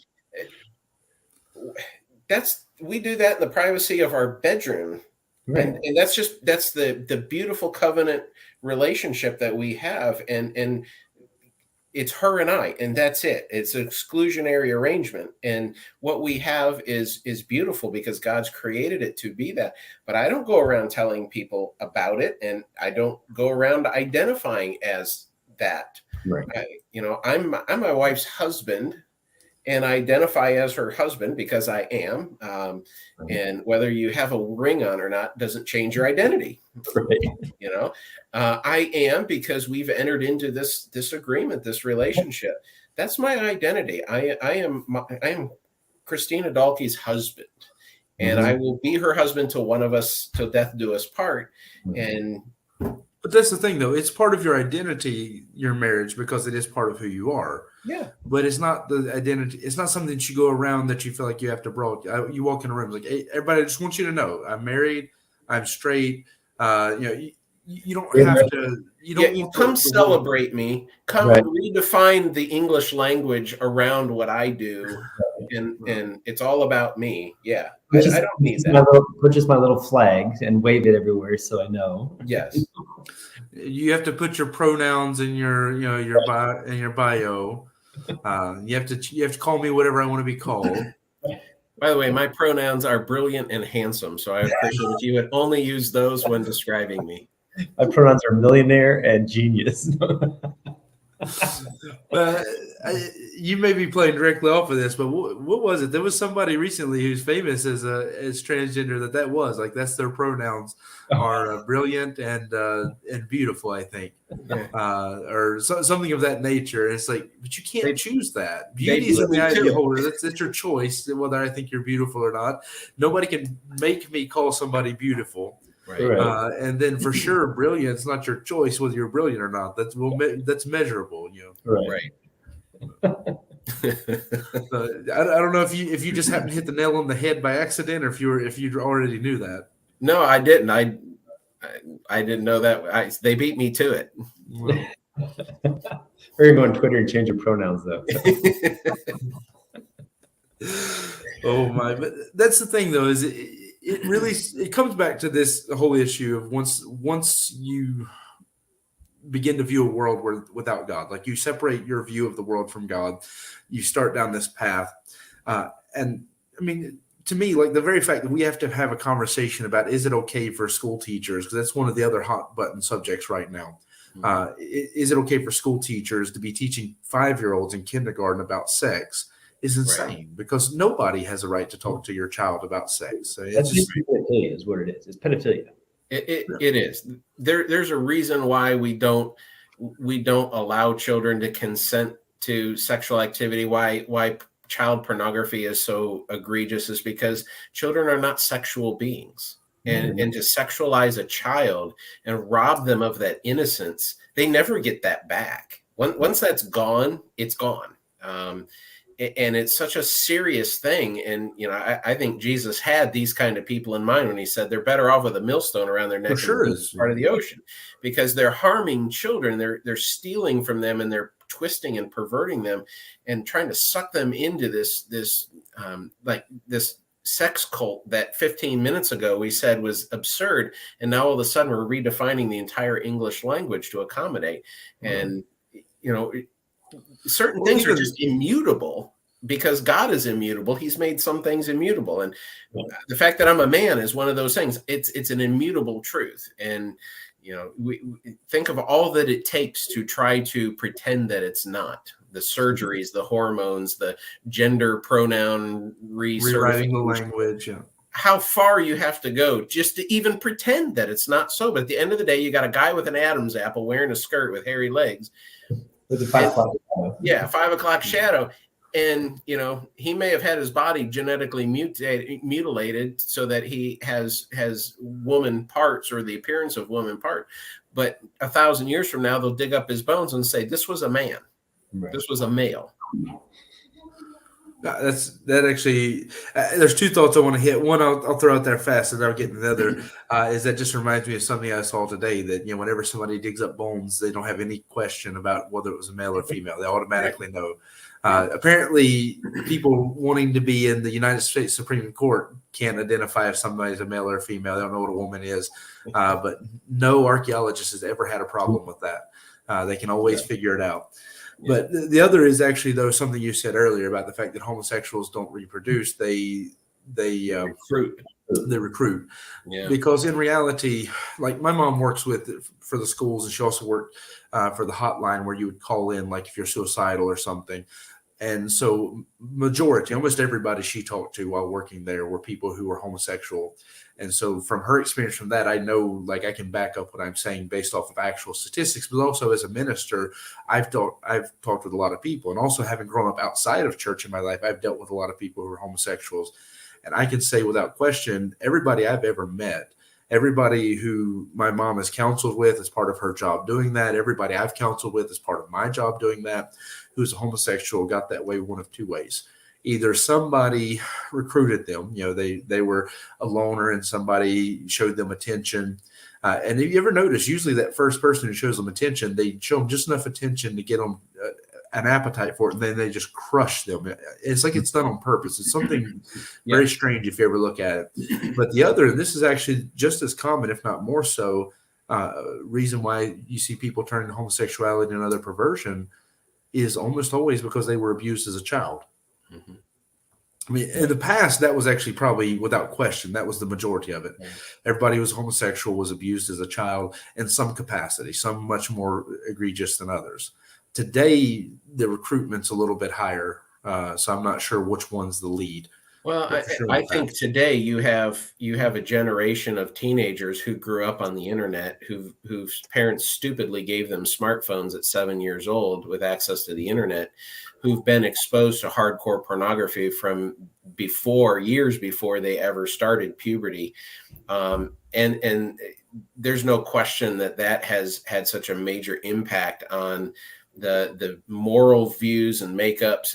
we do that in the privacy of our bedroom. Right. And that's the beautiful covenant relationship that we have, and it's her and I, and that's it. It's an exclusionary arrangement, and what we have is beautiful because God's created it to be that. But I don't go around telling people about it, and I don't go around identifying as that. Right. I'm my wife's husband, and I identify as her husband because I am. And whether you have a ring on or not doesn't change your identity. Right. I am because we've entered into this agreement, this relationship. That's my identity. I am Christina Dalkey's husband, and I will be her husband till one of us, till death do us part. But that's the thing, though. It's part of your identity, your marriage, because it is part of who you are. Yeah. But it's not the identity. It's not something that you go around that you feel like you have to broad. You walk in a room like, hey, everybody, I just want you to know I'm married. I'm straight. you don't have to. You don't Yeah, want come the celebrate me. Come Right. redefine the English language around what I do, and it's all about me. Yeah, I don't need that. Purchase my little flag and wave it everywhere so I know. Yes. You have to put your pronouns in your in your bio. You have to call me whatever I want to be called. By the way, my pronouns are brilliant and handsome, so I appreciate if you would only use those when describing me. My pronouns are millionaire and genius. You may be playing directly off of this, but what was it? There was somebody recently who's famous as transgender that was like that's their pronouns are brilliant and beautiful, I think, or something of that nature. It's like, but you can't choose that. Beauty is in the eye of the beholder. That's your choice, whether I think you're beautiful or not. Nobody can make me call somebody beautiful. Right. And then for sure, brilliant's not your choice whether you're brilliant or not. That's measurable, Right. I don't know if you just happened to hit the nail on the head by accident, or if you already knew that. No, I didn't. I didn't know that. They beat me to it. We're gonna go on Twitter and change your pronouns, though. Oh my! But that's the thing, though, is it really comes back to this whole issue of once you begin to view a world without God, like you separate your view of the world from God, you start down this path, and I mean, to me, like the very fact that we have to have a conversation about is it okay for school teachers, because that's one of the other hot button subjects right now. Is it okay for school teachers to be teaching 5-year-olds in kindergarten about sex? Is insane, because nobody has a right to talk to your child about sex. So That's just pedophilia, is what it is. It's pedophilia. It is. There's a reason why we don't allow children to consent to sexual activity. Why child pornography is so egregious is because children are not sexual beings, and to sexualize a child and rob them of that innocence, they never get that back. Once that's gone, it's gone. And it's such a serious thing. And, I think Jesus had these kind of people in mind when he said they're better off with a millstone around their neck than part of the ocean, because they're harming children. They're stealing from them, and they're twisting and perverting them and trying to suck them into this sex cult that 15 minutes ago we said was absurd. And now all of a sudden we're redefining the entire English language to accommodate. And, certain things are just immutable because God is immutable. He's made some things immutable. And the fact that I'm a man is one of those things. It's an immutable truth. And, we think of all that it takes to try to pretend that it's not. The surgeries, the hormones, the gender pronoun rewriting the language. Yeah. How far you have to go just to even pretend that it's not so. But at the end of the day, you got a guy with an Adam's apple wearing a skirt with hairy legs. With a 5 o'clock shadow. Yeah, 5 o'clock shadow. And, he may have had his body genetically mutilated so that he has woman parts or the appearance of woman part. But 1,000 years from now, they'll dig up his bones and say, this was a man. Right. This was a male. That actually, there's two thoughts I want to hit. One, I'll throw out there fast, and I'll get the other. Is that just reminds me of something I saw today that, whenever somebody digs up bones, they don't have any question about whether it was a male or female. They automatically know. Apparently, people wanting to be in the United States Supreme Court can't identify if somebody's a male or a female. They don't know what a woman is. But no archaeologist has ever had a problem with that. They can always figure it out. But the other is actually, though, something you said earlier about the fact that homosexuals don't reproduce. They recruit. Yeah. Because in reality, like my mom works for the schools, and she also worked for the hotline where you would call in, like if you're suicidal or something. And so almost everybody she talked to while working there were people who were homosexual. And so from her experience from that, I know, like, I can back up what I'm saying based off of actual statistics, but also as a minister, I've talked with a lot of people, and also having grown up outside of church in my life, I've dealt with a lot of people who are homosexuals. And I can say without question, everybody I've ever met, everybody who my mom has counseled with as part of her job doing that, everybody I've counseled with as part of my job doing that, who's a homosexual, got that way one of two ways. Either somebody recruited them, they were a loner and somebody showed them attention, And if you ever notice, usually that first person who shows them attention, they show them just enough attention to get them an appetite for it, and then they just crush them. It's like it's done on purpose. It's something very strange if you ever look at it. But the other, and this is actually just as common, if not more so, reason why you see people turning to homosexuality and other perversion is almost always because they were abused as a child. Mm-hmm. I mean, in the past, that was actually probably without question, that was the majority of it. Yeah. Everybody who was homosexual was abused as a child in some capacity, some much more egregious than others. Today, the recruitment's a little bit higher, so I'm not sure which one's the lead. Well, I think today you have a generation of teenagers who grew up on the internet, whose parents stupidly gave them smartphones at 7 years old with access to the internet, who've been exposed to hardcore pornography from years before they ever started puberty, and there's no question that has had such a major impact on the moral views and makeups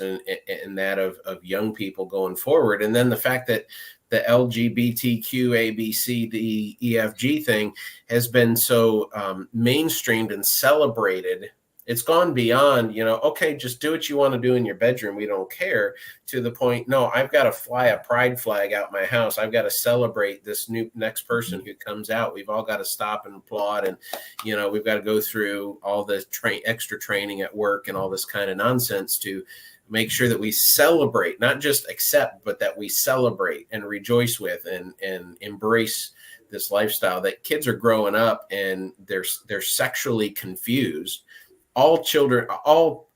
and that of young people going forward. And then the fact that the LGBTQ ABCDEFG thing has been so mainstreamed and celebrated. It's gone beyond, okay, just do what you want to do in your bedroom. We don't care, to the point, no, I've got to fly a pride flag out my house. I've got to celebrate this next person who comes out. We've all got to stop and applaud. And, we've got to go through all the extra training at work and all this kind of nonsense to make sure that we celebrate, not just accept, but that we celebrate and rejoice with and embrace this lifestyle that kids are growing up and they're sexually confused. All children, all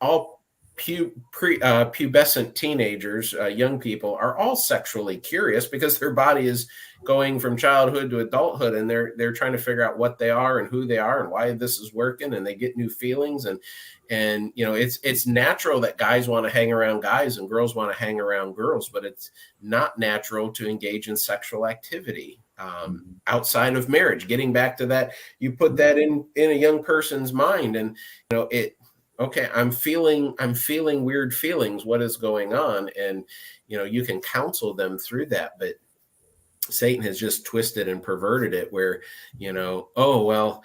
pubescent teenagers, young people are all sexually curious because their body is going from childhood to adulthood, and they're trying to figure out what they are and who they are and why this is working, and they get new feelings, and it's natural that guys want to hang around guys and girls want to hang around girls, but it's not natural to engage in sexual activity outside of marriage. Getting back to that, you put that in a young person's mind, and okay, I'm feeling weird feelings. What is going on? And you can counsel them through that, but Satan has just twisted and perverted it where, oh, well,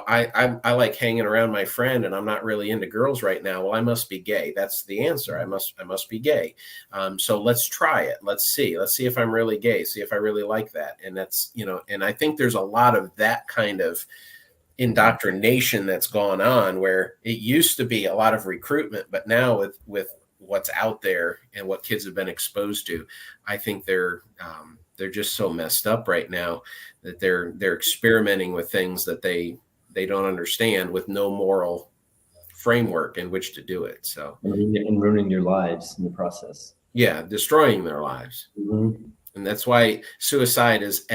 I like hanging around my friend and I'm not really into girls right now. Well, I must be gay. That's the answer. I must be gay. So let's try it. Let's see if I'm really gay, see if I really like that. And that's, and I think there's a lot of that kind of indoctrination that's gone on, where it used to be a lot of recruitment, but now with what's out there and what kids have been exposed to, I think they're just so messed up right now that they're experimenting with things that they don't understand, with no moral framework in which to do it. So and ruining their lives in the process. Yeah, destroying their lives. Mm-hmm. And that's why suicide has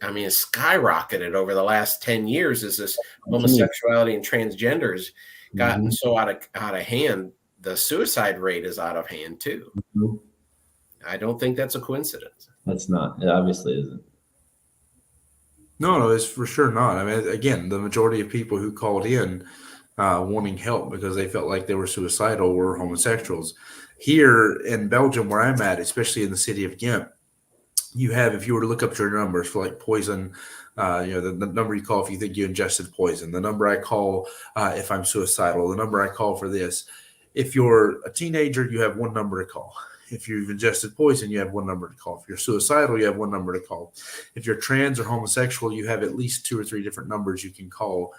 skyrocketed over the last 10 years as this homosexuality and transgender has gotten so out of hand. The suicide rate is out of hand too. Mm-hmm. I don't think that's a coincidence. That's not. It obviously isn't. No, it's for sure not. I mean, again, the majority of people who called in wanting help because they felt like they were suicidal were homosexuals. Here in Belgium, where I'm at, especially in the city of Ghent, you have, if you were to look up your numbers for like poison, the number you call if you think you ingested poison, the number I call if I'm suicidal, the number I call for this. If you're a teenager, you have one number to call. If you've ingested poison, you have one number to call. If you're suicidal, you have one number to call. If you're trans or homosexual, you have at least 2 or 3 different numbers you can call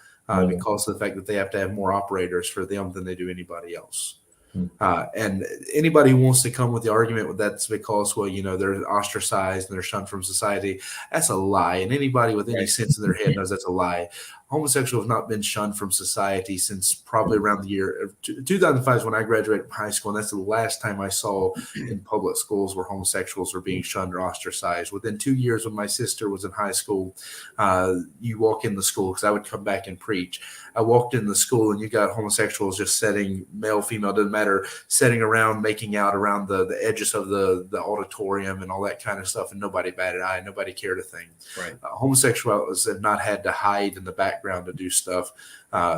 because of the fact that they have to have more operators for them than they do anybody else. And anybody who wants to come with the argument that's because, well, they're ostracized and they're shunned from society, that's a lie. And anybody with any sense in their head knows that's a lie. Homosexuals have not been shunned from society since probably around the year 2005 is when I graduated from high school, and that's the last time I saw in public schools where homosexuals were being shunned or ostracized. Within 2 years, when my sister was in high school, you walk in the school, because I would come back and preach. I walked in the school, and you got homosexuals just sitting, male, female, doesn't matter, sitting around, making out around the edges of the auditorium and all that kind of stuff, and nobody batted an eye, nobody cared a thing. Right. Homosexuals have not had to hide in the back background to do stuff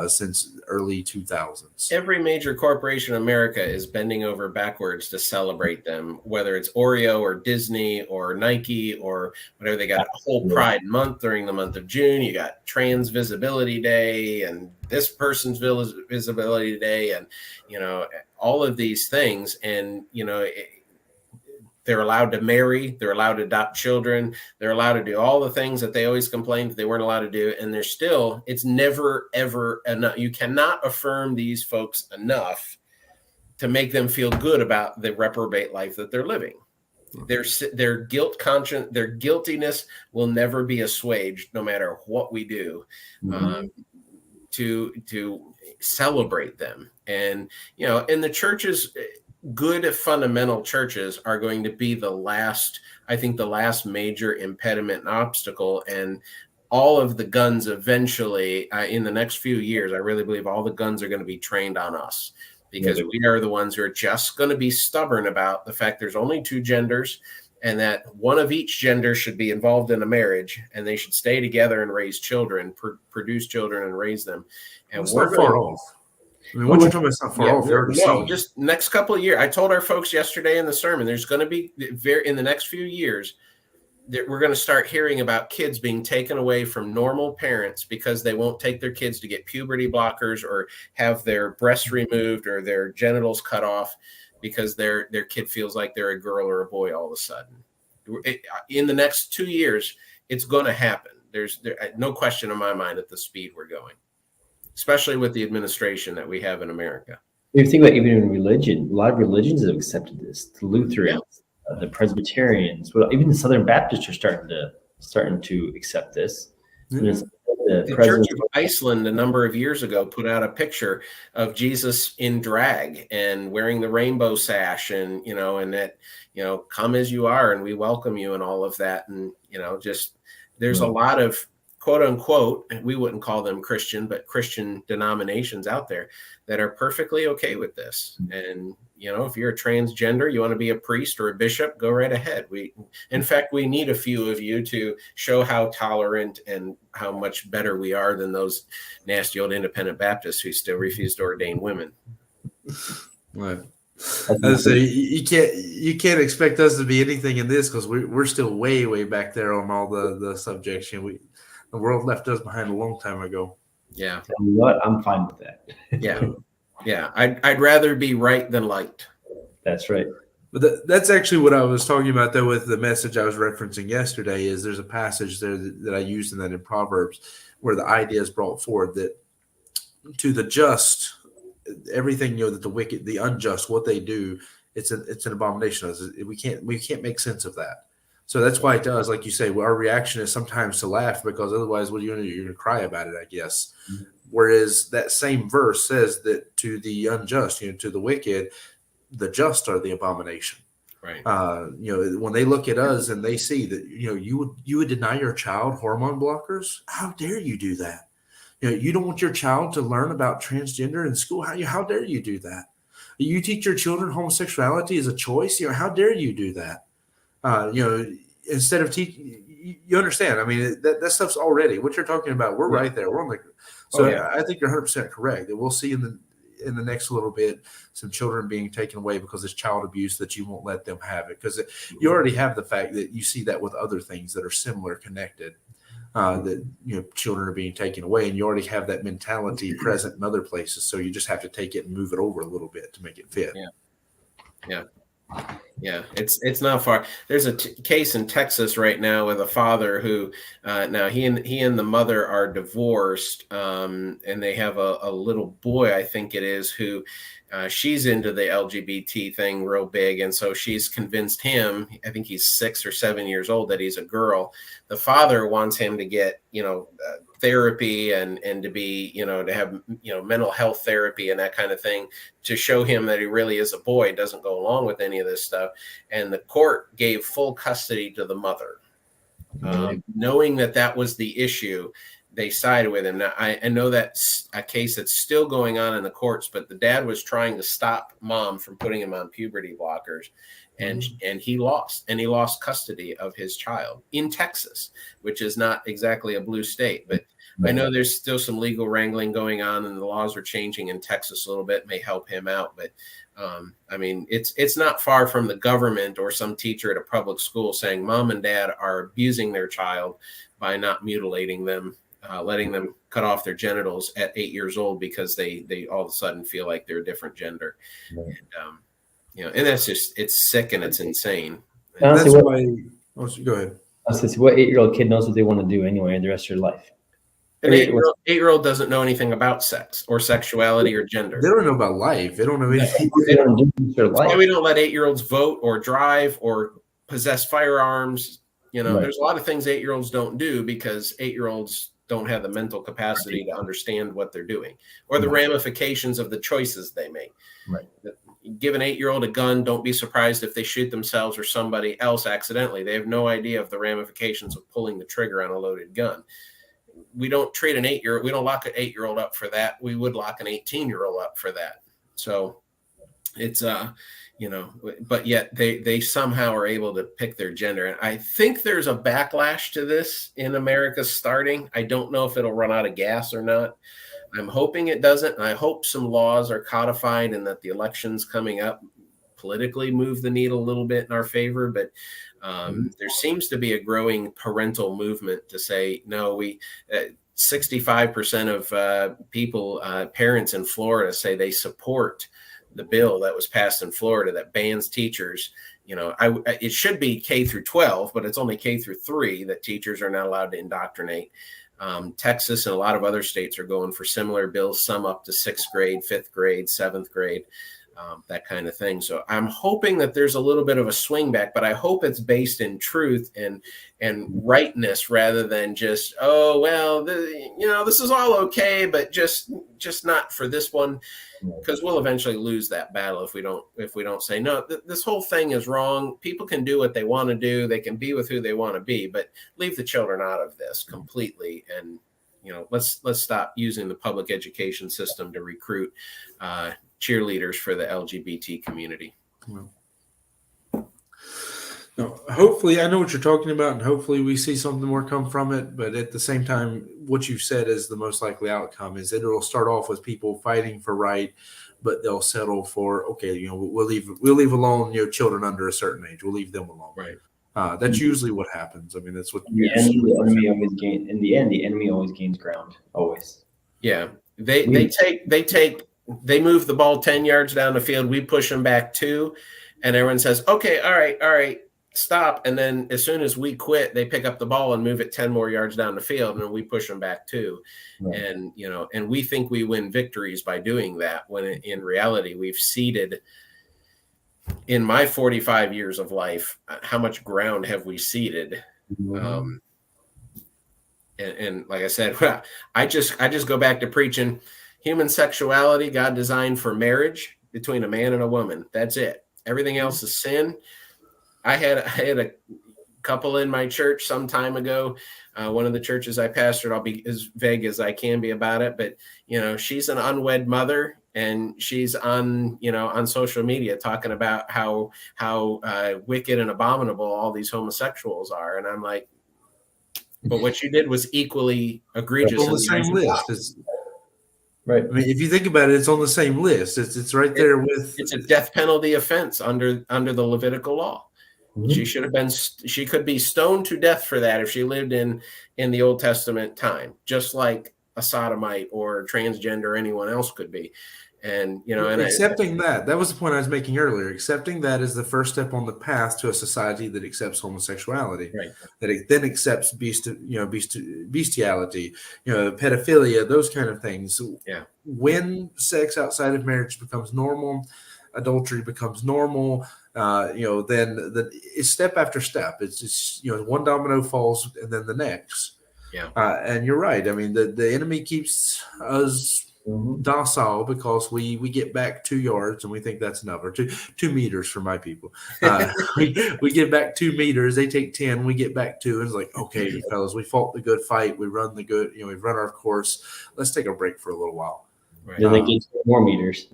since early 2000s. Every major corporation in America is bending over backwards to celebrate them, whether it's Oreo or Disney or Nike or whatever. They got a whole Pride Month during the month of June. You got Trans Visibility Day and this person's Visibility Day, and all of these things. And they're allowed to marry, they're allowed to adopt children, they're allowed to do all the things that they always complained that they weren't allowed to do. And it's never, ever enough. You cannot affirm these folks enough to make them feel good about the reprobate life that they're living. Their guilt conscience, their guiltiness will never be assuaged, no matter what we do, to celebrate them. And, in the churches, good fundamental churches are going to be the last major impediment and obstacle. And all of the guns eventually, in the next few years, I really believe all the guns are going to be trained on us, because we are the ones who are just going to be stubborn about the fact there's only two genders, and that one of each gender should be involved in a marriage, and they should stay together and raise children, produce children and raise them. And we're far off. I mean, what you're talking about is not far off. No, just next couple of years. I told our folks yesterday in the sermon, there's going to be in the next few years that we're going to start hearing about kids being taken away from normal parents because they won't take their kids to get puberty blockers or have their breasts removed or their genitals cut off because their kid feels like they're a girl or a boy all of a sudden. In the next 2 years, it's going to happen. There's no question in my mind at the speed we're going, especially with the administration that we have in America. If you think about even in religion, a lot of religions have accepted this. The Lutherans, the Presbyterians, even the Southern Baptists are starting to accept this. Mm-hmm. The Church of Iceland a number of years ago put out a picture of Jesus in drag and wearing the rainbow sash, and come as you are and we welcome you and all of that. And there's a lot of quote unquote, we wouldn't call them Christian, but Christian denominations out there that are perfectly okay with this. And, if you're a transgender, you want to be a priest or a bishop, go right ahead. In fact, we need a few of you to show how tolerant and how much better we are than those nasty old independent Baptists who still refuse to ordain women. Right. You can't expect us to be anything in this because we're still way, way back there on all the subjects. The world left us behind a long time ago. Yeah. You know what? I'm fine with that. Yeah. Yeah. I'd rather be right than liked. That's right. But that's actually what I was talking about, though, with the message I was referencing yesterday. Is there's a passage there that I used in that in Proverbs where the idea is brought forward that to the just, everything that the wicked, the unjust, what they do, it's an abomination. We can't make sense of that. So that's why it does, like you say, our reaction is sometimes to laugh because otherwise, you're going to cry about it, I guess. Mm-hmm. Whereas that same verse says that to the unjust, to the wicked, the just are the abomination. Right. When they look at us and they see that, you would deny your child hormone blockers. How dare you do that? You don't want your child to learn about transgender in school. How dare you do that? You teach your children homosexuality as a choice. How dare you do that? Instead of teaching, you understand. I mean, that stuff's already what you're talking about. We're right there. We're on the. So I think you're 100% correct. That we'll see in the next little bit some children being taken away because it's child abuse that you won't let them have it, because you already have the fact that you see that with other things that are similar connected. That children are being taken away, and you already have that mentality present in other places. So you just have to take it and move it over a little bit to make it fit. Yeah, it's not far. There's a case in Texas right now with a father who now he and the mother are divorced, and they have a little boy, I think it is, who she's into the LGBT thing real big, and so she's convinced him, I think he's 6 or 7 years old, that he's a girl. The father wants him to get therapy and to be to have mental health therapy and that kind of thing to show him that he really is a boy. It doesn't go along with any of this stuff, and the court gave full custody to the mother, knowing that was the issue. they sided with him. Now, I know that's a case that's still going on in the courts, but the dad was trying to stop mom from putting him on puberty blockers, and he lost, and he lost custody of his child in Texas, which is not exactly a blue state. But I know there's still some legal wrangling going on, and the laws are changing in Texas a little bit, may help him out. But I mean, it's not far from the government or some teacher at a public school saying mom and dad are abusing their child by not mutilating them, letting them cut off their genitals at 8 years old because they all of a sudden feel like they're a different gender. And, and that's just, it's sick and it's insane. Honestly, that's why. Go ahead. I was say, what 8-year-old kid knows what they want to do anyway the rest of their life? An 8-year-old doesn't know anything about sex or sexuality or gender. They don't know about life. They don't know anything. They don't do their life. Why we don't let 8-year-olds vote or drive or possess firearms. There's a lot of things 8-year-olds don't do because 8-year-olds don't have the mental capacity to understand what they're doing or the ramifications of the choices they make. Right. Give an 8-year-old a gun. Don't be surprised if they shoot themselves or somebody else accidentally. They have no idea of the ramifications of pulling the trigger on a loaded gun. We don't treat an 8-year-old. We don't lock an 8-year-old up for that. We would lock an 18-year-old up for that. So it's, but yet they somehow are able to pick their gender. And I think there's a backlash to this in America starting. I don't know if it'll run out of gas or not. I'm hoping it doesn't. And I hope some laws are codified and that the elections coming up politically move the needle a little bit in our favor. But there seems to be a growing parental movement to say, no, 65% of people, parents in Florida say they support the bill that was passed in Florida that bans teachers. It should be K through 12, but it's only K through 3 that teachers are not allowed to indoctrinate. Texas and a lot of other states are going for similar bills, some up to 6th grade, 5th grade, 7th grade. That kind of thing. So I'm hoping that there's a little bit of a swing back, but I hope it's based in truth and rightness rather than just, oh, well, this is all okay, but just not for this one, because we'll eventually lose that battle if we don't say, no, this whole thing is wrong. People can do what they want to do. They can be with who they want to be, but leave the children out of this completely. And, let's stop using the public education system to recruit, cheerleaders for the LGBT community. No, hopefully, I know what you're talking about, and hopefully we see something more come from it. But at the same time, what you've said is the most likely outcome is that it'll start off with people fighting for right, but they'll settle for, okay, we'll leave alone, children under a certain age. We'll leave them alone. Right. That's usually what happens. I mean, that's what the enemy always gains ground. Always. Yeah. They move the ball 10 yards down the field. We push them back 2, and everyone says, okay, all right, stop. And then as soon as we quit, they pick up the ball and move it 10 more yards down the field, and then we push them back 2. Right. And, and we think we win victories by doing that when in reality, we've ceded in my 45 years of life. How much ground have we ceded? Mm-hmm. And like I said, I just go back to preaching human sexuality, God designed for marriage between a man and a woman. That's it. Everything else is sin. I had a couple in my church some time ago. One of the churches I pastored, I'll be as vague as I can be about it, but she's an unwed mother, and she's on social media talking about how wicked and abominable all these homosexuals are, and I'm like, but what you did was equally egregious. On the same list. Right. I mean, if you think about it, it's on the same list. It's right there with. It's a death penalty offense under the Levitical law. Mm-hmm. She could be stoned to death for that if she lived in the Old Testament time, just like a sodomite or transgender or anyone else could be. And accepting that was the point I was making earlier. Accepting that is the first step on the path to a society that accepts homosexuality, right? That it then accepts bestiality, pedophilia, those kind of things. Yeah. When sex outside of marriage becomes normal, adultery becomes normal. Then it's step after step. It's just one domino falls and then the next. Yeah. And you're right. I mean, the enemy keeps us docile because we get back 2 yards and we think that's enough, or 2 meters for my people. We get back 2 meters, they take 10, we get back 2, and it's like, okay, fellas, we fought the good fight, we run the good, we've run our course. Let's take a break for a little while. Right. Then they get more meters.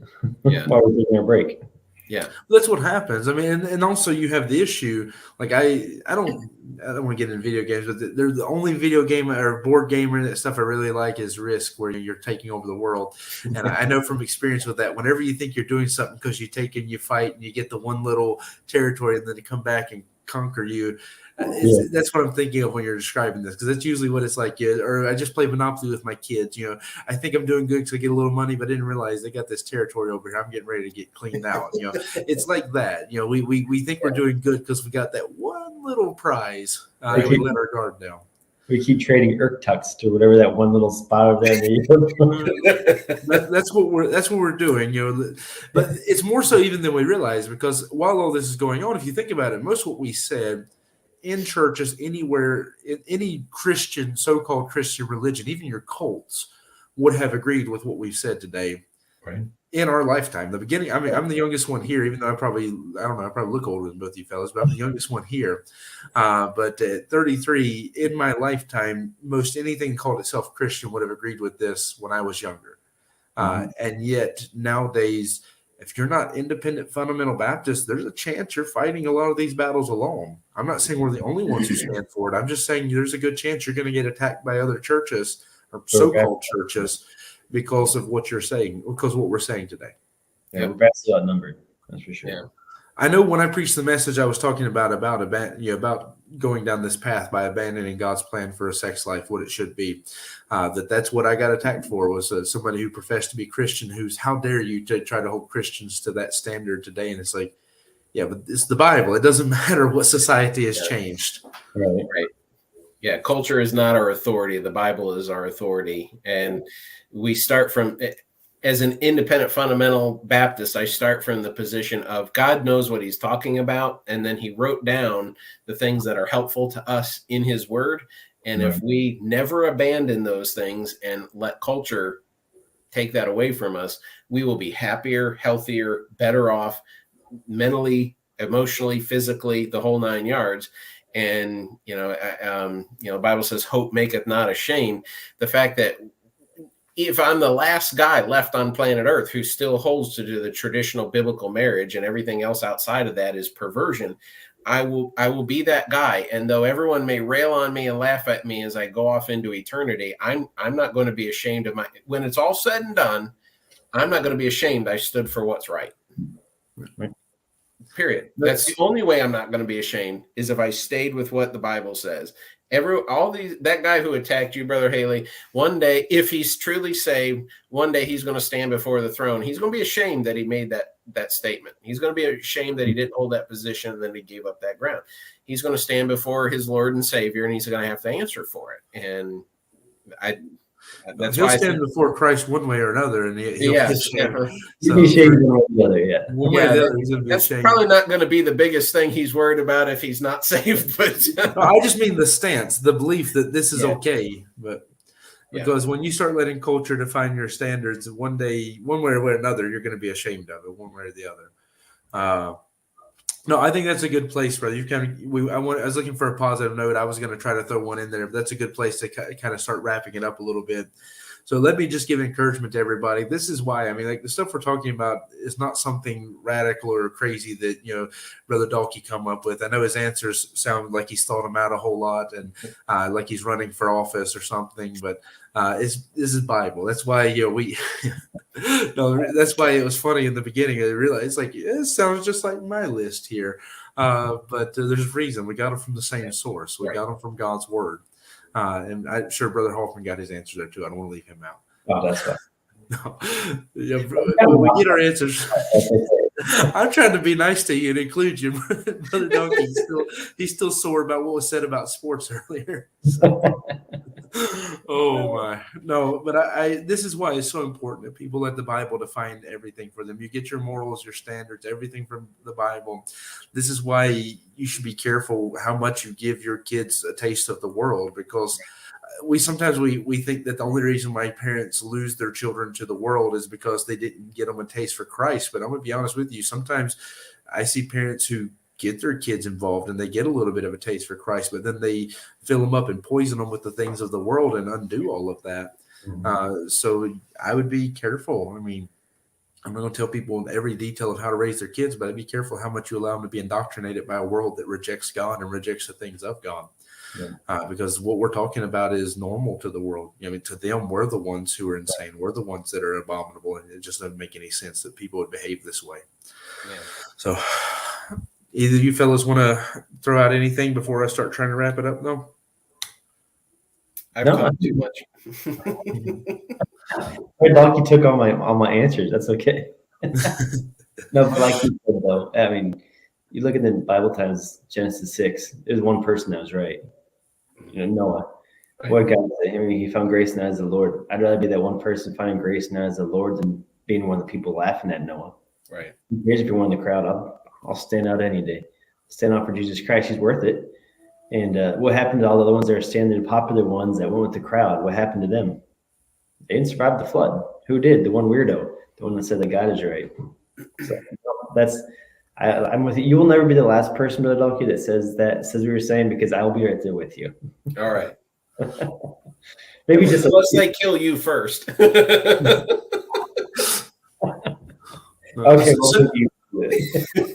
Yeah. While we're taking a break. Yeah, that's what happens. I mean, and also you have the issue. Like I don't want to get into video games, but they're the only video game or board game or that stuff I really like is Risk, where you're taking over the world. And I know from experience with that, whenever you think you're doing something because you take and you fight and you get the one little territory, and then they come back and conquer you. That's what I'm thinking of when you're describing this, because that's usually what it's like. Or I just play Monopoly with my kids. I think I'm doing good because I get a little money, but I didn't realize they got this territory over here. I'm getting ready to get cleaned out. It's like that. We think we're doing good because we got that one little prize. We let our guard down. We keep trading Urktux to whatever that one little spot over there. That's what we're doing. But it's more so even than we realize, because while all this is going on, if you think about it, most of what we said in churches anywhere, in any Christian, so-called Christian religion, even your cults, would have agreed with what we've said today. Right. In our lifetime. The beginning, I mean, I'm the youngest one here, even though I probably look older than both you fellas, but I'm the youngest one here. But at 33, in my lifetime, most anything called itself Christian would have agreed with this when I was younger. And yet nowadays, if you're not independent fundamental Baptist, there's a chance you're fighting a lot of these battles alone. I'm not saying we're the only ones who stand for it. I'm just saying there's a good chance you're going to get attacked by other churches or so-called churches because of what you're saying, because of what we're saying today. Yeah, we're vastly outnumbered. That's for sure. Yeah. I know when I preached the message I was talking about going down this path by abandoning God's plan for a sex life, what it should be. That's what I got attacked for, was somebody who professed to be Christian, how dare you to try to hold Christians to that standard today? And it's like, yeah, but it's the Bible. It doesn't matter what society has changed. Right. Yeah, culture is not our authority. The Bible is our authority. And we start from, as an independent fundamental Baptist, I start from the position of God knows what he's talking about. And then he wrote down the things that are helpful to us in his word. And if we never abandon those things and let culture take that away from us, we will be happier, healthier, better off mentally, emotionally, physically, the whole 9 yards. And, the Bible says hope maketh not ashamed. The fact that if I'm the last guy left on planet Earth who still holds to the traditional biblical marriage and everything else outside of that is perversion, I will be that guy. And though everyone may rail on me and laugh at me as I go off into eternity, I'm not going to be ashamed of when it's all said and done, I'm not going to be ashamed I stood for what's right. Period. That's the only way I'm not going to be ashamed, is if I stayed with what the Bible says. That guy who attacked you, Brother Haley, one day, if he's truly saved, one day he's going to stand before the throne. He's going to be ashamed that he made that statement. He's going to be ashamed that he didn't hold that position and then he gave up that ground. He's going to stand before his Lord and Savior, and he's going to have to answer for it. And he'll stand before Christ one way or another, and he'll be ashamed. He'll be ashamed one way or the other. Yeah, one way or the other, he's going to be that's ashamed. Probably not going to be the biggest thing he's worried about if he's not saved. But no, I just mean the stance, the belief that this is okay. But because when you start letting culture define your standards, one day, one way or another, you're going to be ashamed of it, one way or the other. No, I think that's a good place, brother. I was looking for a positive note. I was going to try to throw one in there, but that's a good place to kind of start wrapping it up a little bit. So let me just give encouragement to everybody. This is why, the stuff we're talking about is not something radical or crazy that, Brother Dalkey come up with. I know his answers sound like he's thought them out a whole lot and like he's running for office or something, but this is Bible. That's why, that's why it was funny in the beginning. I realized it sounds just like my list here. But there's a reason. We got them from the same source. We got them from God's word. And I'm sure Brother Hoffman got his answer there too. I don't want to leave him out. Oh, that's fine. No, we get our answers. I'm trying to be nice to you and include you, Brother Donkey. He's still sore about what was said about sports earlier. So. Oh my, no! But this is why it's so important that people let the Bible define everything for them. You get your morals, your standards, everything from the Bible. This is why you should be careful how much you give your kids a taste of the world, because we sometimes we think that the only reason why parents lose their children to the world is because they didn't get them a taste for Christ. But I'm going to be honest with you. Sometimes I see parents who get their kids involved and they get a little bit of a taste for Christ, but then they fill them up and poison them with the things of the world and undo all of that. So I would be careful. I mean, I'm not going to tell people every detail of how to raise their kids, but I'd be careful how much you allow them to be indoctrinated by a world that rejects God and rejects the things of God. Because what we're talking about is normal to the world. I mean, to them, we're the ones who are insane. We're the ones that are abominable, and it just doesn't make any sense that people would behave this way. So either you fellas want to throw out anything before I start trying to wrap it up? No? I've talked too much. Hey, Donkey took all my answers. That's okay. No, but like you said, though, I mean, you look at the Bible times, Genesis 6, there's one person that was right. Noah. Right. What God said? I mean, he found grace in the eyes of the Lord. I'd rather be that one person finding grace in the eyes of the Lord than being one of the people laughing at Noah. Right. Here's if you're one in the crowd, I'll stand out any day. Stand out for Jesus Christ. He's worth it. And what happened to all the other ones that are standing, popular ones that went with the crowd? What happened to them? They didn't survive the flood. Who did? The one weirdo, the one that said that God is right. So I'm with you. You will never be the last person, Brother Donkey, that says what you were saying, because I will be right there with you. All right. Maybe just unless they kill you first. Okay.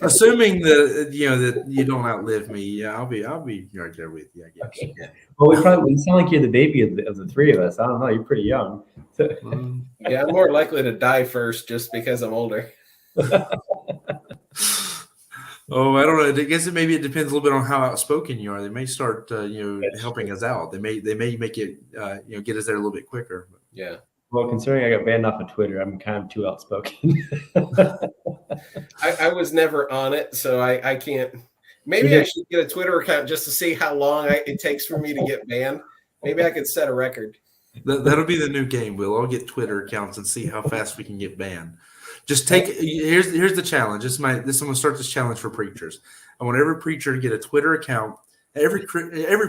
Assuming that that you don't outlive me, yeah, I'll be right there with you, I guess. Okay. Well, we sound like you're the baby of the three of us. I don't know. You're pretty young. Yeah, I'm more likely to die first just because I'm older. Oh, I don't know. I guess maybe it depends a little bit on how outspoken you are. They may start, helping us out. They may make it, get us there a little bit quicker. Yeah. Well, considering I got banned off of Twitter, I'm kind of too outspoken. I was never on it, so I can't. Maybe I should get a Twitter account just to see how long it takes for me to get banned. Maybe I could set a record. That'll be the new game. We'll all get Twitter accounts and see how fast we can get banned. Just here's the challenge. I'm going to start this challenge for preachers. I want every preacher to get a Twitter account. Every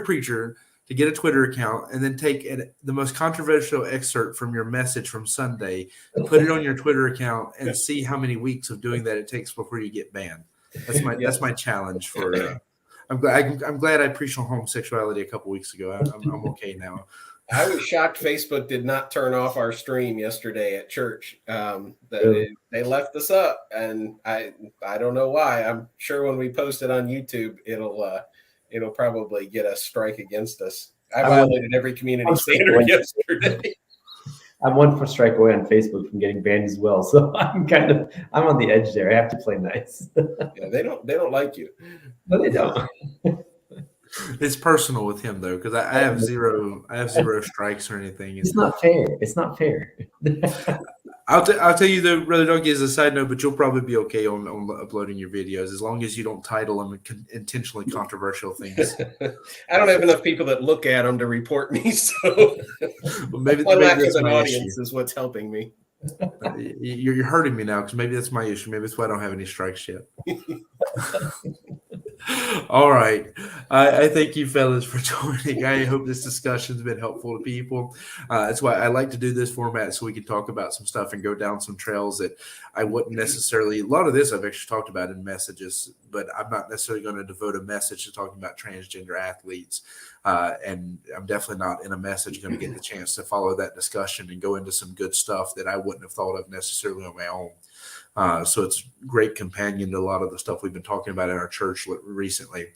preacher to get a Twitter account, and then take the most controversial excerpt from your message from Sunday, put it on your Twitter account, and see how many weeks of doing that it takes before you get banned. That's my challenge for. I'm glad I preached on homosexuality a couple weeks ago. I'm okay now. I was shocked Facebook did not turn off our stream yesterday at church. They left us up, and I don't know why. I'm sure when we post it on YouTube, it'll probably get a strike against us. I violated every community standard yesterday. I'm one for strike away on Facebook from getting banned as well, so I'm on the edge there. I have to play nice. Yeah, they don't like you. No, they don't. It's personal with him though, because I have zero strikes or anything. It's not fair. It's not fair. I'll tell you though, Brother Donkey, as a side note, but you'll probably be okay on uploading your videos as long as you don't title them intentionally controversial things. I don't have enough people that look at them to report me, so maybe lack of an audience is what's helping me. You're hurting me now, because maybe that's my issue. Maybe that's why I don't have any strikes yet. All right. I thank you fellas for joining. I hope this discussion's been helpful to people. That's why I like to do this format, so we can talk about some stuff and go down some trails that I wouldn't necessarily. A lot of this I've actually talked about in messages, but I'm not necessarily going to devote a message to talking about transgender athletes. And I'm definitely not in a message going to get the chance to follow that discussion and go into some good stuff that I wouldn't have thought of necessarily on my own. So it's great companion to a lot of the stuff we've been talking about in our church recently.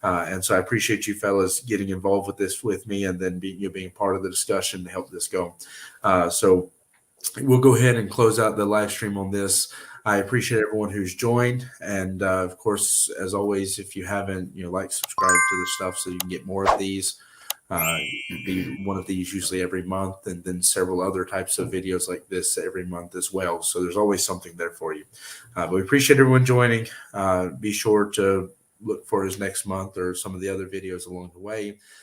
And so I appreciate you fellas getting involved with this with me, and then being part of the discussion to help this go. So we'll go ahead and close out the live stream on this. I appreciate everyone who's joined. And of course, as always, if you haven't, subscribe to the stuff so you can get more of these. Be one of these usually every month, and then several other types of videos like this every month as well. So there's always something there for you. But we appreciate everyone joining. Be sure to look for us next month or some of the other videos along the way.